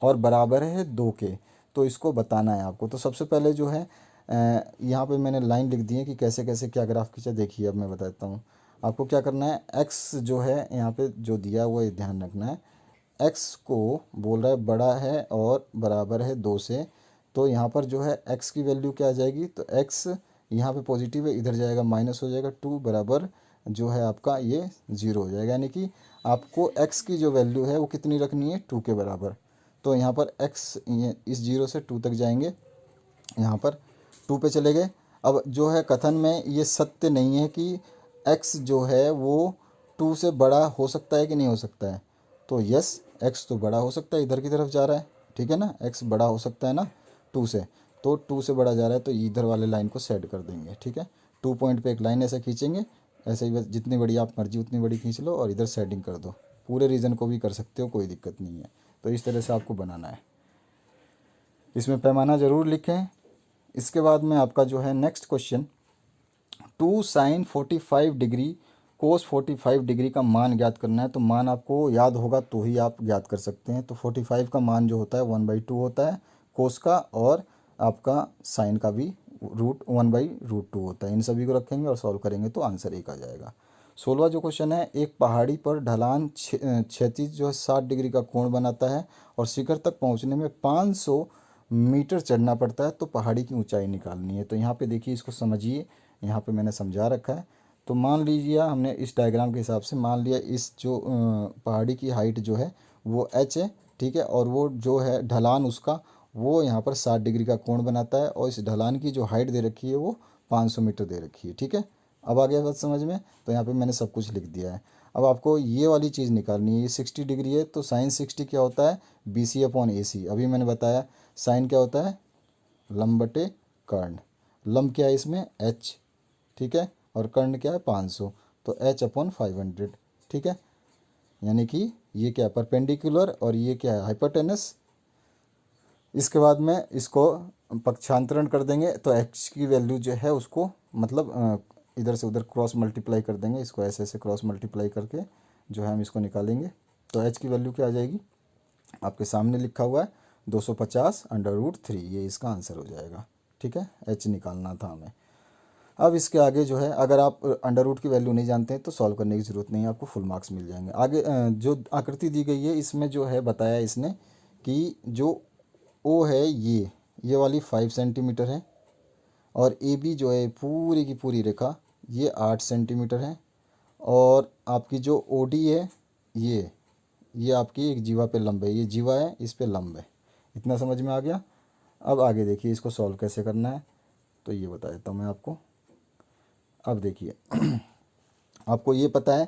और बराबर है 2 के, तो इसको बताना है आपको। तो सबसे पहले जो है यहाँ पे मैंने लाइन लिख दी है कि कैसे कैसे क्या ग्राफ खींचा, देखिए अब मैं बताता हूँ आपको क्या करना है। x जो है यहाँ पे जो दिया हुआ है ध्यान रखना है, x को बोल रहा है बड़ा है और बराबर है 2 से, तो यहाँ पर जो है x की वैल्यू क्या आ जाएगी, तो x यहाँ पे पॉजिटिव है, इधर जाएगा माइनस हो जाएगा 2 बराबर जो है आपका ये 0 हो जाएगा, यानी कि आपको x की जो वैल्यू है वो कितनी रखनी है, 2 के बराबर। तो यहाँ पर x इस 0 से 2 तक जाएंगे, यहाँ पर 2 पे चले गए। अब जो है कथन में ये सत्य नहीं है कि x जो है वो 2 से बड़ा हो सकता है कि नहीं हो सकता है, तो यस x तो बड़ा हो सकता है, इधर की तरफ जा रहा है, ठीक है ना, x बड़ा हो सकता है ना 2 से, तो 2 से बड़ा जा रहा है, तो इधर वाले लाइन को सेट कर देंगे, ठीक है। 2 पॉइंट पे एक लाइन ऐसे खींचेंगे, ऐसे ही बस जितनी बड़ी आप मर्जी उतनी बड़ी खींच लो और इधर सेटिंग कर दो, पूरे रीजन को भी कर सकते हो, कोई दिक्कत नहीं है। तो इस तरह से आपको बनाना है, इसमें पैमाना ज़रूर लिखें। इसके बाद में आपका जो है नेक्स्ट क्वेश्चन, 2 sin 45 डिग्री कोस 45 डिग्री का मान ज्ञात करना है। तो मान आपको याद होगा तो ही आप ज्ञात कर सकते हैं। तो 45 का मान जो होता है 1/2 होता है कोस का, और आपका साइन का भी √1/√2 होता है। इन सभी को रखेंगे और सॉल्व करेंगे तो आंसर एक आ जाएगा। 16वां जो क्वेश्चन है, एक पहाड़ी पर ढलान क्षैतिज जो है 60 डिग्री का कोण बनाता है और शिखर तक पहुंचने में 500 मीटर चढ़ना पड़ता है, तो पहाड़ी की ऊंचाई निकालनी है। तो यहाँ पे देखिए, इसको समझिए, यहाँ पे मैंने समझा रखा है। तो मान लीजिए हमने इस डायग्राम के हिसाब से मान लिया इस जो पहाड़ी की हाइट जो है वो h है, ठीक है, और वो जो है ढलान उसका वो यहाँ पर 60 डिग्री का कोण बनाता है, और इस ढलान की जो हाइट दे रखी है वो 500 मीटर दे रखी है, ठीक है। अब आ गया बात समझ में, तो यहाँ पे मैंने सब कुछ लिख दिया है। अब आपको ये वाली चीज़ निकालनी है, ये 60 डिग्री है, तो साइन 60 क्या होता है, BC/AC। अभी मैंने बताया साइन क्या होता है, लंब बटे कर्ण। लंब क्या है इसमें, h, ठीक है, और कर्ण क्या है 500, तो h/500, ठीक है। यानी कि ये क्या है परपेंडिकुलर और ये क्या है हाइपोटेनस। इसके बाद में इसको पक्षांतरण कर देंगे, तो h की वैल्यू जो है उसको मतलब इधर से उधर क्रॉस मल्टीप्लाई कर देंगे, इसको ऐसे ऐसे क्रॉस मल्टीप्लाई करके जो है हम इसको निकालेंगे। तो h की वैल्यू क्या आ जाएगी, आपके सामने लिखा हुआ है 250/√3, ये इसका आंसर हो जाएगा, ठीक है। h निकालना था हमें। अब इसके आगे जो है अगर आप अंडर रूट की वैल्यू नहीं जानते हैं तो सॉल्व करने की ज़रूरत नहीं है, आपको फुल मार्क्स मिल जाएंगे। आगे जो आकृति दी गई है इसमें जो है बताया इसने कि जो ओ है ये वाली 5 सेंटीमीटर है, और ए बी जो है पूरी की पूरी रेखा ये 8 सेंटीमीटर है, और आपकी जो ओ डी है ये आपकी एक जीवा पे लंब है, ये जीवा है इस पे लंब है। इतना समझ में आ गया। अब आगे देखिए इसको सॉल्व कैसे करना है, तो ये बता देता हूँ मैं आपको। अब देखिए आपको ये पता है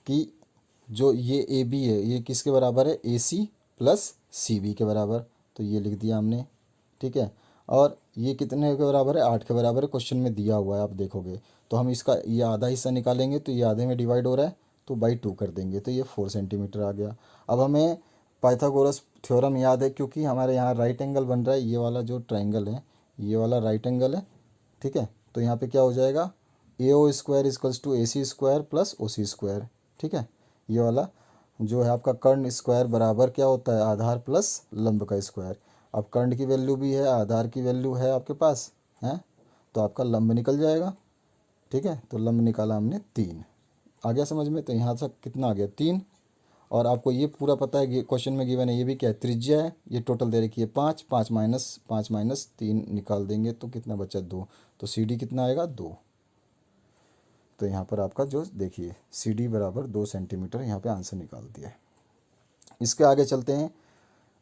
कि जो ये ए बी है ये किसके बराबर है, AC + CB के बराबर, तो ये लिख दिया हमने, ठीक है। और ये कितने के बराबर है, 8 के बराबर है, क्वेश्चन में दिया हुआ है आप देखोगे। तो हम इसका ये आधा हिस्सा निकालेंगे, तो ये आधे में डिवाइड हो रहा है तो /2 कर देंगे, तो ये 4 सेंटीमीटर आ गया। अब हमें पाइथागोरस थ्योरम याद है, क्योंकि हमारे यहाँ राइट एंगल बन रहा है, ये वाला जो ट्राइंगल है ये वाला राइट एंगल है, ठीक है। तो यहाँ पे क्या हो जाएगा, AO² = AC² + OC², ठीक है। ये वाला जो है आपका कर्ण स्क्वायर बराबर क्या होता है, आधार प्लस लंब का स्क्वायर। अब कर्ण की वैल्यू भी है, आधार की वैल्यू है आपके पास है, तो आपका लंब निकल जाएगा, ठीक है। तो लंब निकाला हमने 3, आ गया समझ में। तो यहाँ तक कितना आ गया 3, और आपको ये पूरा पता है कि क्वेश्चन में गिवन है, ये भी क्या है त्रिज्या है, ये टोटल दे रखी है 5, 5 माइनस 3 निकाल देंगे तो कितना बचा 2, तो CD कितना आएगा 2। तो यहाँ पर आपका जो देखिए CD बराबर 2 सेंटीमीटर यहाँ पे आंसर निकाल दिया है। इसके आगे चलते हैं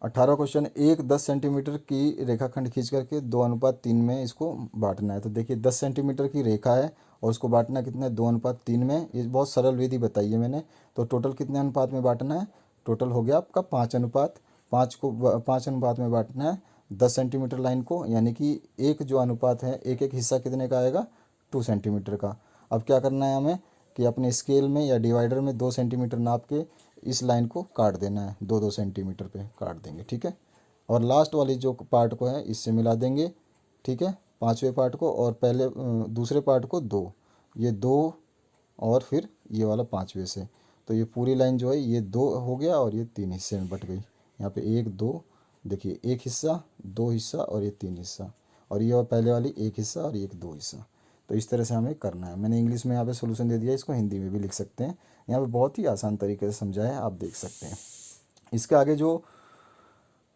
18 क्वेश्चन, एक 10 सेंटीमीटर की रेखाखंड खींच करके 2:3 में इसको बांटना है। तो देखिए 10 सेंटीमीटर की रेखा है और उसको बांटना कितना है 2:3 में। ये बहुत सरल विधि बताई है मैंने। तो टोटल कितने अनुपात में बांटना है, टोटल हो गया आपका 5:5 को 5 अनुपात में बांटना है 10 सेंटीमीटर लाइन को, यानी कि एक जो अनुपात है एक एक हिस्सा कितने का आएगा 2 सेंटीमीटर का। अब क्या करना है हमें कि अपने स्केल में या डिवाइडर में 2 सेंटीमीटर नाप के इस लाइन को काट देना है, 2-2 सेंटीमीटर पे काट देंगे, ठीक है। और लास्ट वाली जो पार्ट को है इससे मिला देंगे, ठीक है, 5वें पार्ट को, और पहले दूसरे पार्ट को 2, ये 2 और फिर ये वाला 5वें से। तो ये पूरी लाइन जो है ये 2 हो गया और ये 3 हिस्से में बट गई। यहाँ पे 1 2 देखिए, 1 हिस्सा 2 हिस्सा और ये 3 हिस्सा, और ये पहले वाली 1 हिस्सा और ये 2 हिस्सा। तो इस तरह से हमें करना है। मैंने इंग्लिश में यहाँ पे सोल्यूशन दे दिया, इसको हिंदी में भी लिख सकते हैं। यहाँ पे बहुत ही आसान तरीके से समझाया है, आप देख सकते हैं। इसके आगे जो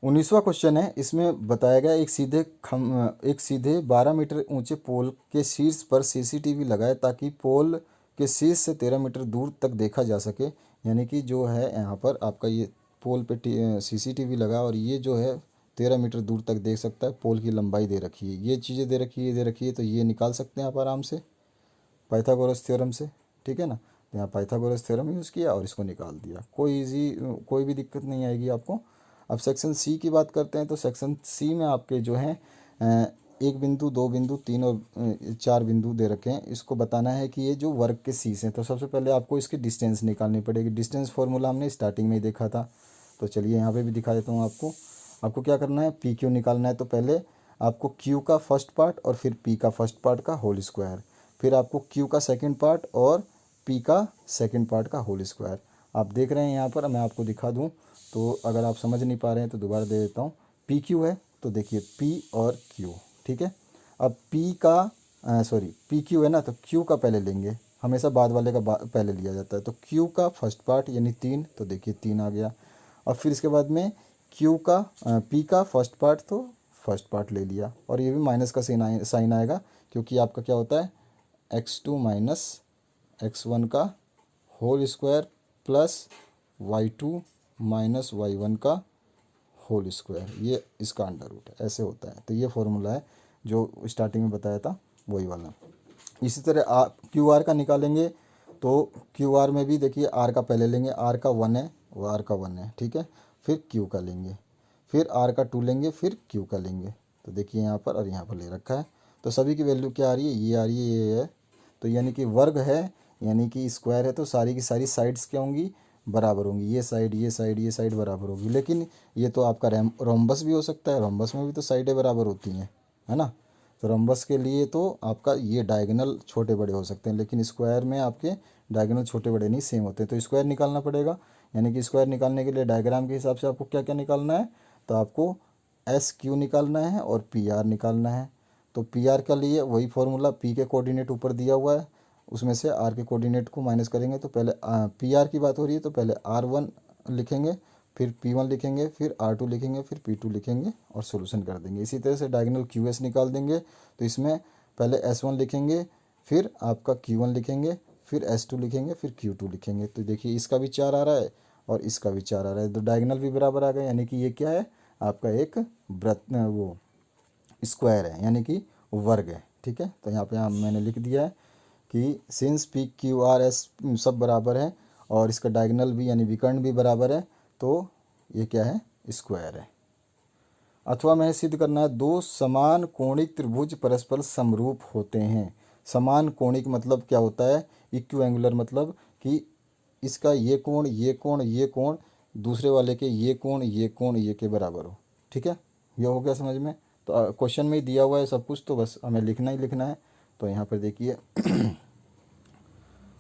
19वां क्वेश्चन है, इसमें बताया गया एक सीधे 12 मीटर ऊंचे पोल के शीर्ष पर सीसीटीवी लगाए ताकि पोल के शीर्ष से 13 मीटर दूर तक देखा जा सके। यानी कि जो है यहाँ पर आपका ये पोल पे सीसीटीवी लगा और ये जो है 13 मीटर दूर तक देख सकता है। पोल की लंबाई दे रखी है, ये चीज़ें दे रखी है, तो ये निकाल सकते हैं आप आराम से पाइथागोरस थ्योरम से, ठीक है ना। तो यहाँ पाइथागोरस थ्योरम यूज़ किया और इसको निकाल दिया, कोई भी दिक्कत नहीं आएगी आपको। अब सेक्शन सी की बात करते हैं। तो सेक्शन सी में आपके जो है 1 बिंदु 2 बिंदु 3 और 4 बिंदु दे रखे हैं। इसको बताना है कि ये जो वर्ग के शीर्ष हैं। तो सबसे पहले आपको इसकी डिस्टेंस निकालनी पड़ेगी। डिस्टेंस फॉर्मूला हमने स्टार्टिंग में ही देखा था, तो चलिए यहाँ पे भी दिखा देता हूँ आपको क्या करना है, पी क्यू निकालना है। तो पहले आपको क्यू का फर्स्ट पार्ट और फिर पी का फर्स्ट पार्ट का होल स्क्वायर, फिर आपको क्यू का सेकंड पार्ट और पी का सेकंड पार्ट का होल स्क्वायर। आप देख रहे हैं यहाँ पर, मैं आपको दिखा दूँ तो अगर आप समझ नहीं पा रहे हैं तो दोबारा दे देता हूँ। पी क्यू है तो देखिए पी और क्यू, ठीक है। अब पी क्यू है ना, तो क्यू का पहले लेंगे, हमेशा बाद वाले का पहले लिया जाता है। तो क्यू का फर्स्ट पार्ट यानी 3, तो देखिए 3 आ गया। और फिर इसके बाद में पी का फर्स्ट पार्ट, तो फर्स्ट पार्ट ले लिया, और ये भी माइनस का साइन आएगा क्योंकि आपका क्या होता है x2 माइनस x1 का whole square plus y2 minus y1 का होल स्क्वायर, ये इसका अंडर रूट है, ऐसे होता है। तो ये फॉर्मूला है जो स्टार्टिंग में बताया था, वही वाला। इसी तरह क्यू आर का निकालेंगे। तो क्यू आर में भी देखिए आर का पहले लेंगे, आर का 1 है, वो आर का 1 है, ठीक है। फिर क्यू का लेंगे, फिर आर का 2 लेंगे, फिर क्यू का लेंगे। तो देखिए यहाँ पर और यहाँ पर ले रखा है। तो सभी की वैल्यू क्या आ रही है, ये आ रही है, ये है। तो यानी कि वर्ग है, यानी कि स्क्वायर है, तो सारी की सारी साइड्स क्या होंगी, बराबर होंगी। ये साइड ये साइड ये साइड बराबर होगी। लेकिन ये तो आपका रोम्बस भी हो सकता है, रोम्बस में भी तो साइडें बराबर होती हैं, है ना। तो रोम्बस के लिए तो आपका ये डायगोनल छोटे बड़े हो सकते हैं, लेकिन स्क्वायर में आपके डायगोनल छोटे बड़े नहीं सेम होते। तो स्क्वायर निकालना पड़ेगा। यानी कि स्क्वायर निकालने के लिए डायग्राम के हिसाब से आपको क्या क्या निकालना है, तो आपको एस क्यू निकालना है और पी आर निकालना है। तो पी आर के लिए वही फॉर्मूला, पी के कोऑर्डिनेट ऊपर दिया हुआ है, उसमें से आर के कोऑर्डिनेट को माइनस करेंगे। तो पहले पी आर की बात हो रही है तो पहले R1 लिखेंगे, फिर P1 लिखेंगे, फिर R2 लिखेंगे, फिर P2 लिखेंगे और सोल्यूशन कर देंगे। इसी तरह से डायगोनल QS निकाल देंगे। तो इसमें पहले S1 लिखेंगे, फिर आपका Q1 लिखेंगे, फिर S2 लिखेंगे, फिर Q2 लिखेंगे। तो देखिए इसका भी 4 आ रहा है और इसका भी 4 आ रहा है, तो डायगोनल भी बराबर आ गए। यानी कि ये क्या है, आपका एक वो स्क्वायर है, यानी कि वर्ग है, ठीक है। तो यहाँ पे मैंने लिख दिया है कि since P Q R S सब बराबर है और इसका डायगोनल भी यानी विकर्ण भी बराबर है, तो ये क्या है, स्क्वायर है। अथवा में सिद्ध करना है, दो समान कोणिक त्रिभुज परस्पर समरूप होते हैं। समान कोणिक मतलब क्या होता है, इक्विएंगुलर मतलब कि इसका ये कोण ये कोण ये कोण दूसरे वाले के ये कोण ये कोण ये के बराबर हो, ठीक है। ये हो गया समझ में। तो क्वेश्चन में ही दिया हुआ है सब कुछ, तो बस हमें लिखना ही लिखना है। तो यहाँ पर देखिए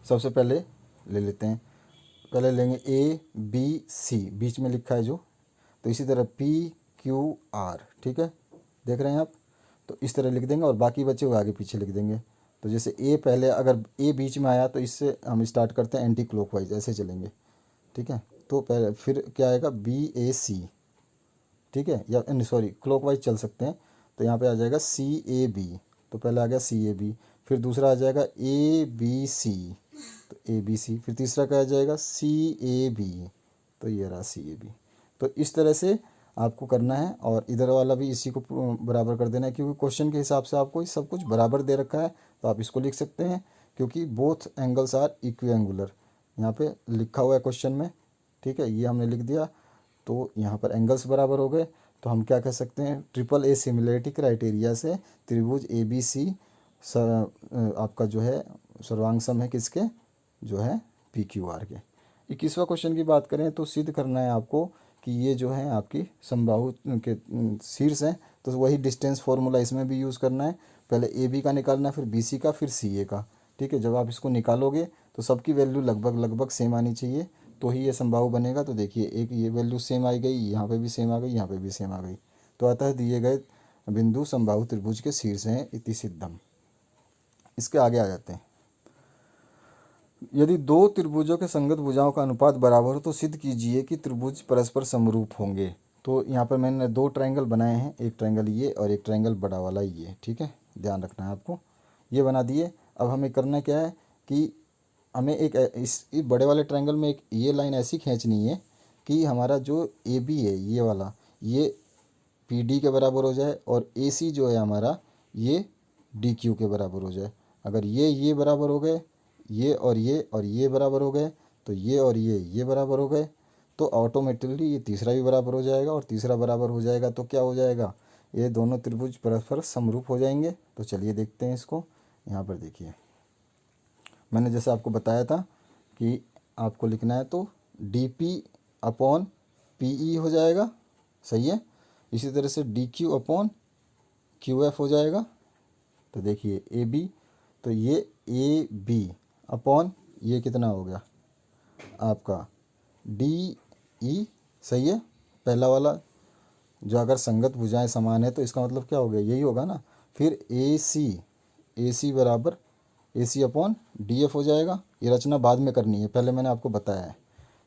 सबसे पहले ले लेते हैं, पहले लेंगे ए बी सी, बीच में लिखा है जो। तो इसी तरह पी क्यू आर, ठीक है, देख रहे हैं आप। तो इस तरह लिख देंगे और बाकी बचे हुए आगे पीछे लिख देंगे। तो जैसे ए पहले, अगर ए बीच में आया तो इससे हम स्टार्ट करते हैं एंटी क्लॉकवाइज, ऐसे चलेंगे, ठीक है। तो पहले फिर क्या आएगा, बी ए सी, ठीक है, या सॉरी क्लॉकवाइज चल सकते हैं। तो यहाँ पे आ जाएगा सी ए बी, तो पहले आ गया सी ए बी, फिर दूसरा आ जाएगा ए बी सी, तो ए बी सी, फिर तीसरा क्या आ जाएगा सी ए बी, तो ये रहा सी ए बी। तो इस तरह से आपको करना है और इधर वाला भी इसी को बराबर कर देना है, क्योंकि क्वेश्चन के हिसाब से आपको सब कुछ बराबर दे रखा है। तो आप इसको लिख सकते हैं क्योंकि बोथ एंगल्स आर इक्विएंगुलर, यहाँ पे लिखा हुआ है क्वेश्चन में, ठीक है, ये हमने लिख दिया। तो यहाँ पर एंगल्स बराबर हो गए, तो हम क्या कह सकते हैं, ट्रिपल ए सिमिलरिटी क्राइटेरिया से त्रिभुज ए बी सी आपका जो है सर्वांग सम है किसके, जो है पी क्यू आर के। 21वां क्वेश्चन की बात करें तो सिद्ध करना है आपको कि ये जो है आपकी समबाहु के शीर्ष हैं, तो वही डिस्टेंस फार्मूला इसमें भी यूज़ करना है। पहले ए बी का निकालना है, फिर बी सी का, फिर सी ए का, ठीक है। जब आप इसको निकालोगे तो सबकी वैल्यू लगभग लगभग सेम आनी चाहिए, तो ही ये समबाहु बनेगा। तो देखिए एक ये वैल्यू सेम आ गई, यहाँ पे भी सेम आ गई, यहाँ पे भी सेम आ गई, तो अतः दिए गए बिंदु समबाहु त्रिभुज के शीर्ष हैं, इति सिद्धम। इसके आगे आ जाते हैं। यदि दो त्रिभुजों के संगत भुजाओं का अनुपात बराबर हो तो सिद्ध कीजिए कि त्रिभुज परस्पर समरूप होंगे। तो यहाँ पर मैंने दो ट्रायंगल बनाए हैं, एक ट्रायंगल ये और एक ट्रायंगल बड़ा वाला ये, ठीक है, ध्यान रखना है आपको। ये बना दिए। अब हमें करना क्या है कि हमें एक इस बड़े वाले ट्रायंगल में एक ये लाइन ऐसी खींचनी है कि हमारा जो ए बी है ये वाला, ये पी डी के बराबर हो जाए, और ए सी जो है हमारा ये डी क्यू के बराबर हो जाए। अगर ये बराबर हो गए, ये और ये बराबर हो गए, तो ये और ये बराबर हो गए, तो ऑटोमेटिकली ये तीसरा भी बराबर हो जाएगा, और तीसरा बराबर हो जाएगा तो क्या हो जाएगा, ये दोनों त्रिभुज परस्पर समरूप हो जाएंगे। तो चलिए देखते हैं इसको। यहाँ पर देखिए मैंने जैसे आपको बताया था कि आपको लिखना है तो D P upon P E हो जाएगा, सही है। इसी तरह से D Q upon Q F हो जाएगा। तो देखिए ए बी, तो ये ए बी अपॉन ये कितना हो गया आपका डी ई, सही है। पहला वाला जो अगर संगत भुजाएं समान है तो इसका मतलब क्या हो गया, यही होगा ना। फिर ए सी बराबर ए सी अपॉन डी एफ हो जाएगा। ये रचना बाद में करनी है, पहले मैंने आपको बताया है।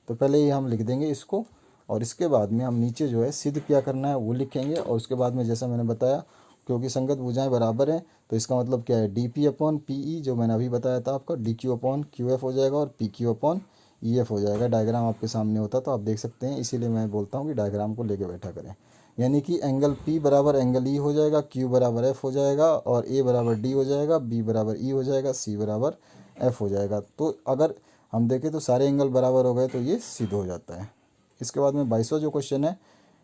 तो पहले ये हम लिख देंगे इसको, और इसके बाद में हम नीचे जो है सिद्ध क्या करना है वो लिखेंगे। और उसके बाद में जैसा मैंने बताया, क्योंकि संगत भुजाएं बराबर हैं तो इसका मतलब क्या है, D P upon P E जो मैंने अभी बताया था आपका, D Q upon Q F हो जाएगा, और P Q upon E F हो जाएगा। डायग्राम आपके सामने होता तो आप देख सकते हैं, इसीलिए मैं बोलता हूँ कि डायग्राम को लेके बैठा करें। यानी कि एंगल P बराबर एंगल E हो जाएगा, Q बराबर F हो जाएगा, और A बराबर D हो जाएगा, B बराबर E हो जाएगा, C बराबर F हो जाएगा। तो अगर हम देखें तो सारे एंगल बराबर हो गए तो ये सिद्ध हो जाता है। इसके बाद में 22वां जो क्वेश्चन है,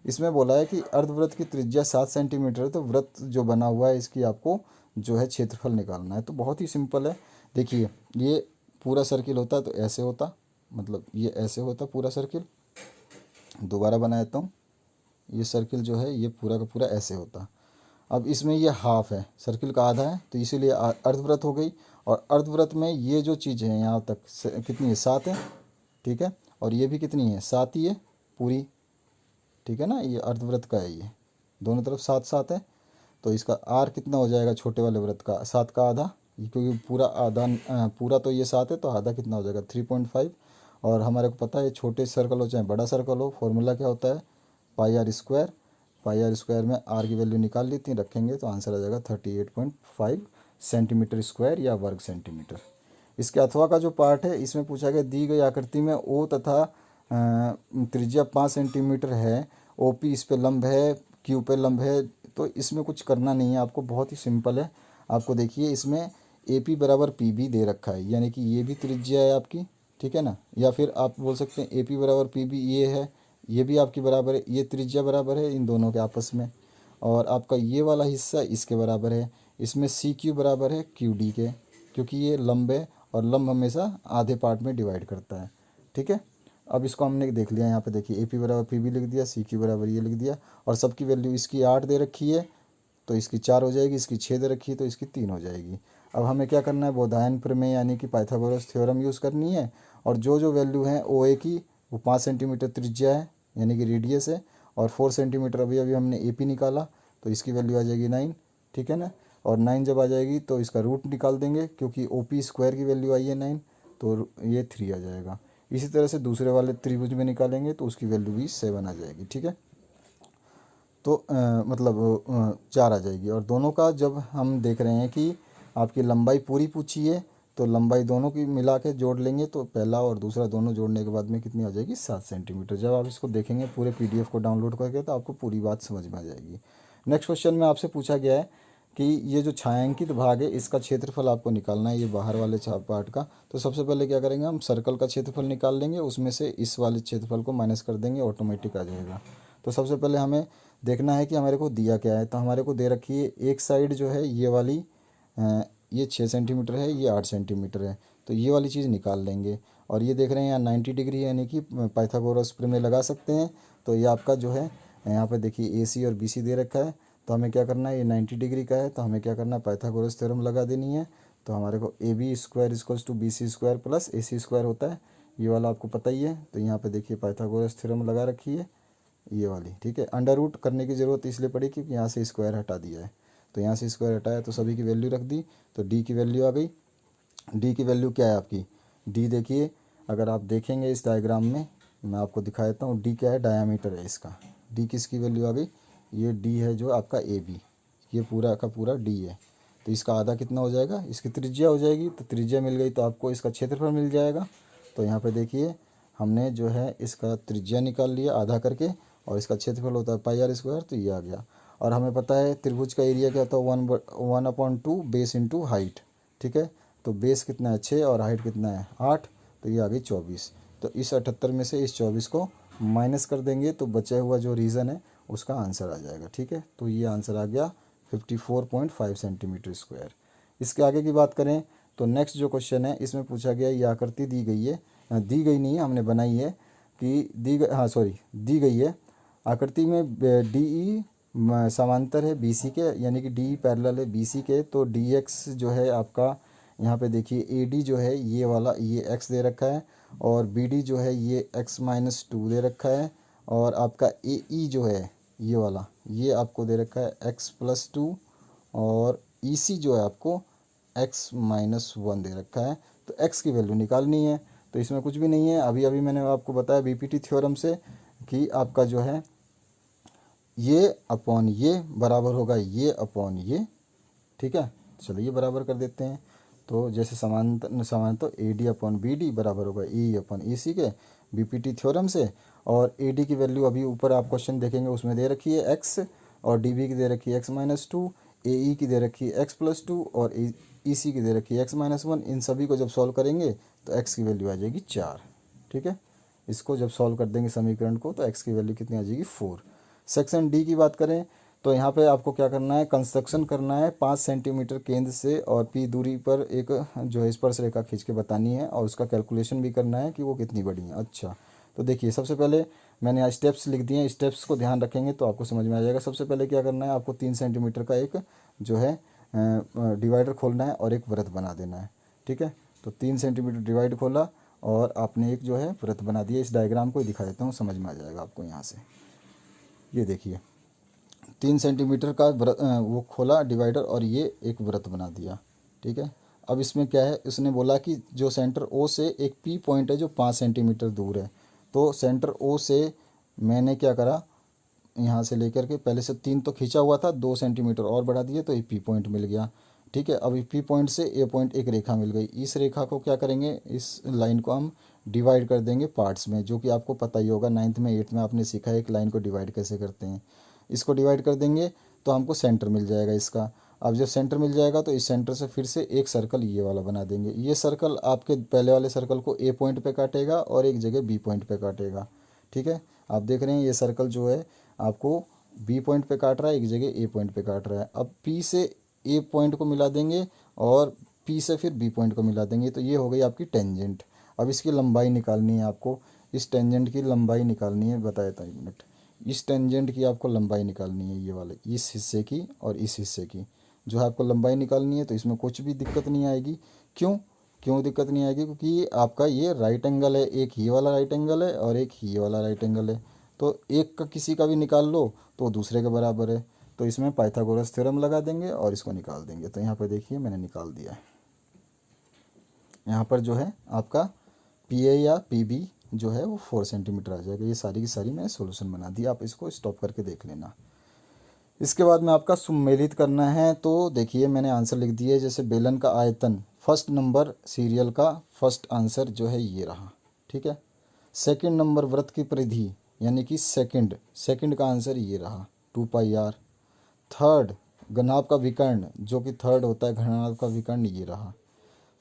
इसमें बोला है कि अर्धवृत्त की त्रिज्या 7 सेंटीमीटर है, तो वृत्त जो बना हुआ है इसकी आपको जो है क्षेत्रफल निकालना है। तो बहुत ही सिंपल है। देखिए ये पूरा सर्किल होता तो ऐसे होता, मतलब ये ऐसे होता पूरा सर्किल। दोबारा बना देता हूँ, ये सर्किल जो है ये पूरा का पूरा ऐसे होता। अब इसमें ये हाफ है, सर्किल का आधा है, तो इसीलिए अर्धवृत्त हो गई। और अर्धवृत्त में ये जो चीज़ है यहाँ तक कितनी है, 7 है, ठीक है। और ये भी कितनी है, 7 ही है पूरी, ठीक है ना। ये अर्धवृत्त का है, ये दोनों तरफ 7 7 है। तो इसका आर कितना हो जाएगा छोटे वाले वृत्त का, 7 का आधा, क्योंकि पूरा आधा पूरा तो ये 7 है, तो आधा कितना हो जाएगा 3.5। और हमारे को पता है छोटे सर्कल हो चाहे बड़ा सर्कल हो, फॉर्मूला क्या होता है, pi R square. Pi R square में आर की वैल्यू निकाल ली थी, रखेंगे तो आंसर आ जाएगा 38.5 सेंटीमीटर स्क्वायर या वर्ग सेंटीमीटर। इसके अथवा का जो पार्ट है, इसमें पूछा गया दी गई आकृति में ओ तथा त्रिज्या 5 सेंटीमीटर है, ओ पी इस पे लंब है, क्यू पे लंब है। तो इसमें कुछ करना नहीं है आपको, बहुत ही सिंपल है। आपको देखिए इसमें ए पी बराबर पी बी दे रखा है, यानी कि ये भी त्रिज्या है आपकी, ठीक है ना। या फिर आप बोल सकते हैं ए पी बराबर पी बी ये है, ये भी आपकी बराबर है, ये त्रिज्या बराबर है इन दोनों के आपस में। और आपका ये वाला हिस्सा इसके बराबर है। इसमें सी क्यू बराबर है क्यू डी के, क्योंकि ये लंब है और लंब हमेशा आधे पार्ट में डिवाइड करता है, ठीक है। अब इसको हमने देख लिया, यहाँ पे देखिए ए पी बराबर पी बी लिख दिया, सी क्यू बराबर ये लिख दिया, और सबकी वैल्यू इसकी 8 दे रखी है तो इसकी 4 हो जाएगी, इसकी 6 दे रखी है तो इसकी 3 हो जाएगी। अब हमें क्या करना है, बोधायन प्रमेय यानी कि पाइथागोरस थ्योरम यूज़ करनी है। और जो जो वैल्यू है ओ ए की, वो 5 सेंटीमीटर त्रिज्या है यानी कि रेडियस है, और 4 सेंटीमीटर अभी अभी हमने ए पी निकाला तो इसकी वैल्यू आ जाएगी 9, ठीक है ना। और 9 जब आ जाएगी तो इसका रूट निकाल देंगे, क्योंकि ओ पी स्क्वायर की वैल्यू आई है 9, तो ये 3 आ जाएगा। इसी तरह से दूसरे वाले त्रिभुज में निकालेंगे तो उसकी वैल्यू भी 7 आ जाएगी, ठीक है। तो मतलब 4 आ जाएगी। और दोनों का जब हम देख रहे हैं कि आपकी लंबाई पूरी पूछी है, तो लंबाई दोनों की मिला के जोड़ लेंगे, तो पहला और दूसरा दोनों जोड़ने के बाद में कितनी आ जाएगी, 7 सेंटीमीटर। जब आप इसको देखेंगे पूरे पीडीएफ को डाउनलोड करके तो आपको पूरी बात समझ में आ जाएगी। नेक्स्ट क्वेश्चन में आपसे पूछा गया है कि ये जो छायांकित भाग है इसका क्षेत्रफल आपको निकालना है, ये बाहर वाले पार्ट का। तो सबसे पहले क्या करेंगे, हम सर्कल का क्षेत्रफल निकाल लेंगे, उसमें से इस वाले क्षेत्रफल को माइनस कर देंगे, ऑटोमेटिक आ जाएगा। तो सबसे पहले हमें देखना है कि हमारे को दिया क्या है। तो हमारे को दे रखी है एक साइड जो है ये वाली, ये 6 सेंटीमीटर है, ये 8 सेंटीमीटर है। तो ये वाली चीज़ निकाल लेंगे। और ये देख रहे हैं यहाँ 90 डिग्री यानी कि पाइथागोरस प्रमेय लगा सकते हैं। तो ये आपका जो है यहाँ पे देखिए AC और BC दे रखा है। तो हमें क्या करना है, ये 90 डिग्री का है, तो हमें क्या करना है, पाइथागोरस थ्योरम लगा देनी है। तो हमारे को AB square equals to BC square plus AC square होता है, ये वाला आपको पता ही है। तो यहाँ पे देखिए पाइथागोरस थ्योरम लगा रखी है ये वाली, ठीक है। अंडर रूट करने की ज़रूरत इसलिए पड़ी क्योंकि यहाँ से स्क्वायर हटा दिया है। तो यहाँ से स्क्वायर हटाया तो सभी की वैल्यू रख दी, तो डी की वैल्यू आ गई। डी की वैल्यू क्या है आपकी, डी देखिए, अगर आप देखेंगे इस डायग्राम में, मैं आपको दिखा देता हूँ। डी क्या है, डायामीटर है इसका। डी किसकी वैल्यू आ गई, ये डी है जो आपका AB, ये पूरा का पूरा डी है। तो इसका आधा कितना हो जाएगा, इसकी त्रिज्या हो जाएगी। तो त्रिज्या मिल गई तो आपको इसका क्षेत्रफल मिल जाएगा। तो यहाँ पे देखिए हमने जो है इसका त्रिज्या निकाल लिया आधा करके, और इसका क्षेत्रफल होता है πr स्क्वायर, तो ये आ गया। और हमें पता है त्रिभुज का एरिया क्या होता है, 1/2 बेस इंटू हाइट, ठीक है। तो बेस कितना है 6 और हाइट कितना है 8, तो ये आ गई 24। तो इस 78 में से इस 24 को माइनस कर देंगे तो बचा हुआ जो रीज़न है उसका आंसर आ जाएगा, ठीक है। तो ये आंसर आ गया 54.5 सेंटीमीटर स्क्वायर। इसके आगे की बात करें तो नेक्स्ट जो क्वेश्चन है इसमें पूछा गया, ये आकृति दी गई है, दी गई नहीं है, हमने बनाई है कि दी गई है। आकृति में DE समांतर है BC के, यानी कि DE पैरेलल है BC के। तो DX जो है आपका, यहाँ पे देखिए AD जो है ये वाला, ये x दे रखा है, और BD जो है ये x-2 दे रखा है, और आपका AE जो है ये वाला, ये आपको दे रखा है x+2, और EC जो है आपको x-1 दे रखा है। तो x की वैल्यू निकालनी है। तो इसमें कुछ भी नहीं है, अभी अभी मैंने आपको बताया BPT थ्योरम से कि आपका जो है ये अपॉन ये बराबर होगा ये अपॉन ये, ठीक है। चलिए ये बराबर कर देते हैं। तो जैसे समान तो AD अपॉन BD बराबर होगा E अपॉन EC के BPT थ्योरम से। और AD की वैल्यू अभी ऊपर आप क्वेश्चन देखेंगे उसमें दे रखी है x, और DB की दे रखी है x-2, AE की दे रखी है x+2, और EC की दे रखी है x-1। इन सभी को जब सॉल्व करेंगे तो x की वैल्यू आ जाएगी 4, ठीक है। इसको जब सॉल्व कर देंगे समीकरण को तो x की वैल्यू कितनी आ जाएगी 4। सेक्शन डी की बात करें तो यहाँ पे आपको क्या करना है, कंस्ट्रक्शन करना है 5 सेंटीमीटर केंद्र से और P दूरी पर एक जो है स्पर्श रेखा खींच के बतानी है, और उसका कैलकुलेशन भी करना है कि वो कितनी बड़ी है। अच्छा, तो देखिए सबसे पहले मैंने यहाँ स्टेप्स लिख दिए हैं, स्टेप्स को ध्यान रखेंगे तो आपको समझ में आ जाएगा। सबसे पहले क्या करना है, आपको 3 सेंटीमीटर का एक जो है डिवाइडर खोलना है और एक वृत्त बना देना है, ठीक है। तो 3 सेंटीमीटर डिवाइड खोला और आपने एक जो है वृत्त बना दिया। इस डायग्राम को दिखा देता हूँ, समझ में आ जाएगा आपको। यहाँ से ये देखिए 3 सेंटीमीटर का वो खोला डिवाइडर और ये एक वृत्त बना दिया, ठीक है। अब इसमें क्या है, उसने बोला कि जो सेंटर O से एक P पॉइंट है जो 5 सेंटीमीटर दूर है। तो सेंटर O से मैंने क्या करा, यहाँ से लेकर के पहले से 3 तो खींचा हुआ था, 2 सेंटीमीटर और बढ़ा दिए तो ये P पॉइंट मिल गया, ठीक है। अब P पॉइंट से A पॉइंट एक रेखा मिल गई। इस रेखा को क्या करेंगे, इस लाइन को हम डिवाइड कर देंगे पार्ट्स में, जो कि आपको पता ही होगा 9th में 8th में आपने सीखा है एक लाइन को डिवाइड कैसे करते हैं। इसको डिवाइड कर देंगे तो हमको सेंटर मिल जाएगा इसका। अब जब सेंटर मिल जाएगा तो इस सेंटर से फिर से एक सर्कल ये वाला बना देंगे। ये सर्कल आपके पहले वाले सर्कल को A पॉइंट पे काटेगा और एक जगह B पॉइंट पे काटेगा, ठीक है। आप देख रहे हैं ये सर्कल जो है आपको B पॉइंट पे काट रहा है, एक जगह A पॉइंट पे काट रहा है। अब P से A पॉइंट को मिला देंगे और P से फिर B पॉइंट को मिला देंगे, तो ये हो गई आपकी टेंजेंट। अब इसकी लंबाई निकालनी है आपको, इस टेंजेंट की लंबाई निकालनी है, बताया था 1 मिनट। इस टेंजेंट की आपको लंबाई निकालनी है, ये वाले इस हिस्से की और इस हिस्से की जो है आपको लंबाई निकालनी है। तो इसमें कुछ भी दिक्कत नहीं आएगी। क्यों दिक्कत नहीं आएगी, क्योंकि आपका ये राइट एंगल है, एक ये वाला राइट एंगल है और एक ये वाला राइट एंगल है। तो एक का किसी का भी निकाल लो तो दूसरे के बराबर है। तो इसमें पाइथागोरस थ्योरम लगा देंगे और इसको निकाल देंगे। तो यहाँ पर देखिए मैंने निकाल दिया है। यहाँ पर जो है आपका PA या PB जो है वो 4 सेंटीमीटर आ जाएगा। ये सारी की सारी मैंने सोल्यूशन बना दी, आप इसको स्टॉप करके देख लेना। इसके बाद में आपका सुमेलित करना है। तो देखिए मैंने आंसर लिख दिया है, जैसे बेलन का आयतन फर्स्ट नंबर सीरियल का फर्स्ट आंसर जो है ये रहा, ठीक है। सेकंड नंबर वृत्त की परिधि यानी कि सेकंड का आंसर ये रहा 2πr। थर्ड घनाभ का विकर्ण जो कि थर्ड होता है, घनाभ का विकर्ण ये रहा।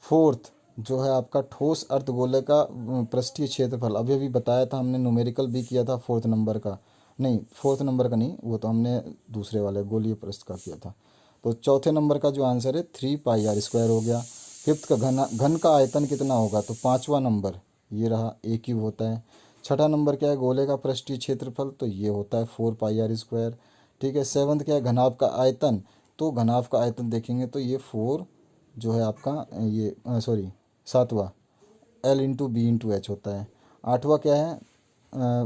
फोर्थ जो है आपका ठोस अर्धगोले का पृष्ठीय क्षेत्रफल, अभी अभी बताया था हमने, न्यूमेरिकल भी किया था फोर्थ नंबर का, नहीं फोर्थ नंबर का नहीं, वो तो हमने दूसरे वाले गोलीय पृष्ठ का किया था। तो चौथे नंबर का जो आंसर है 3πr² हो गया। फिफ्थ का घन का आयतन कितना होगा, तो पाँचवा नंबर ये रहा, ए क्यूब होता है। छठा नंबर क्या है, गोले का पृष्ठीय क्षेत्रफल, तो ये होता है 4πr²। ठीक है। सेवन्थ क्या है, घनाभ का आयतन, तो घनाभ का आयतन देखेंगे तो ये 4 जो है आपका ये सॉरी सातवां L/B/H होता है। आठवां क्या है,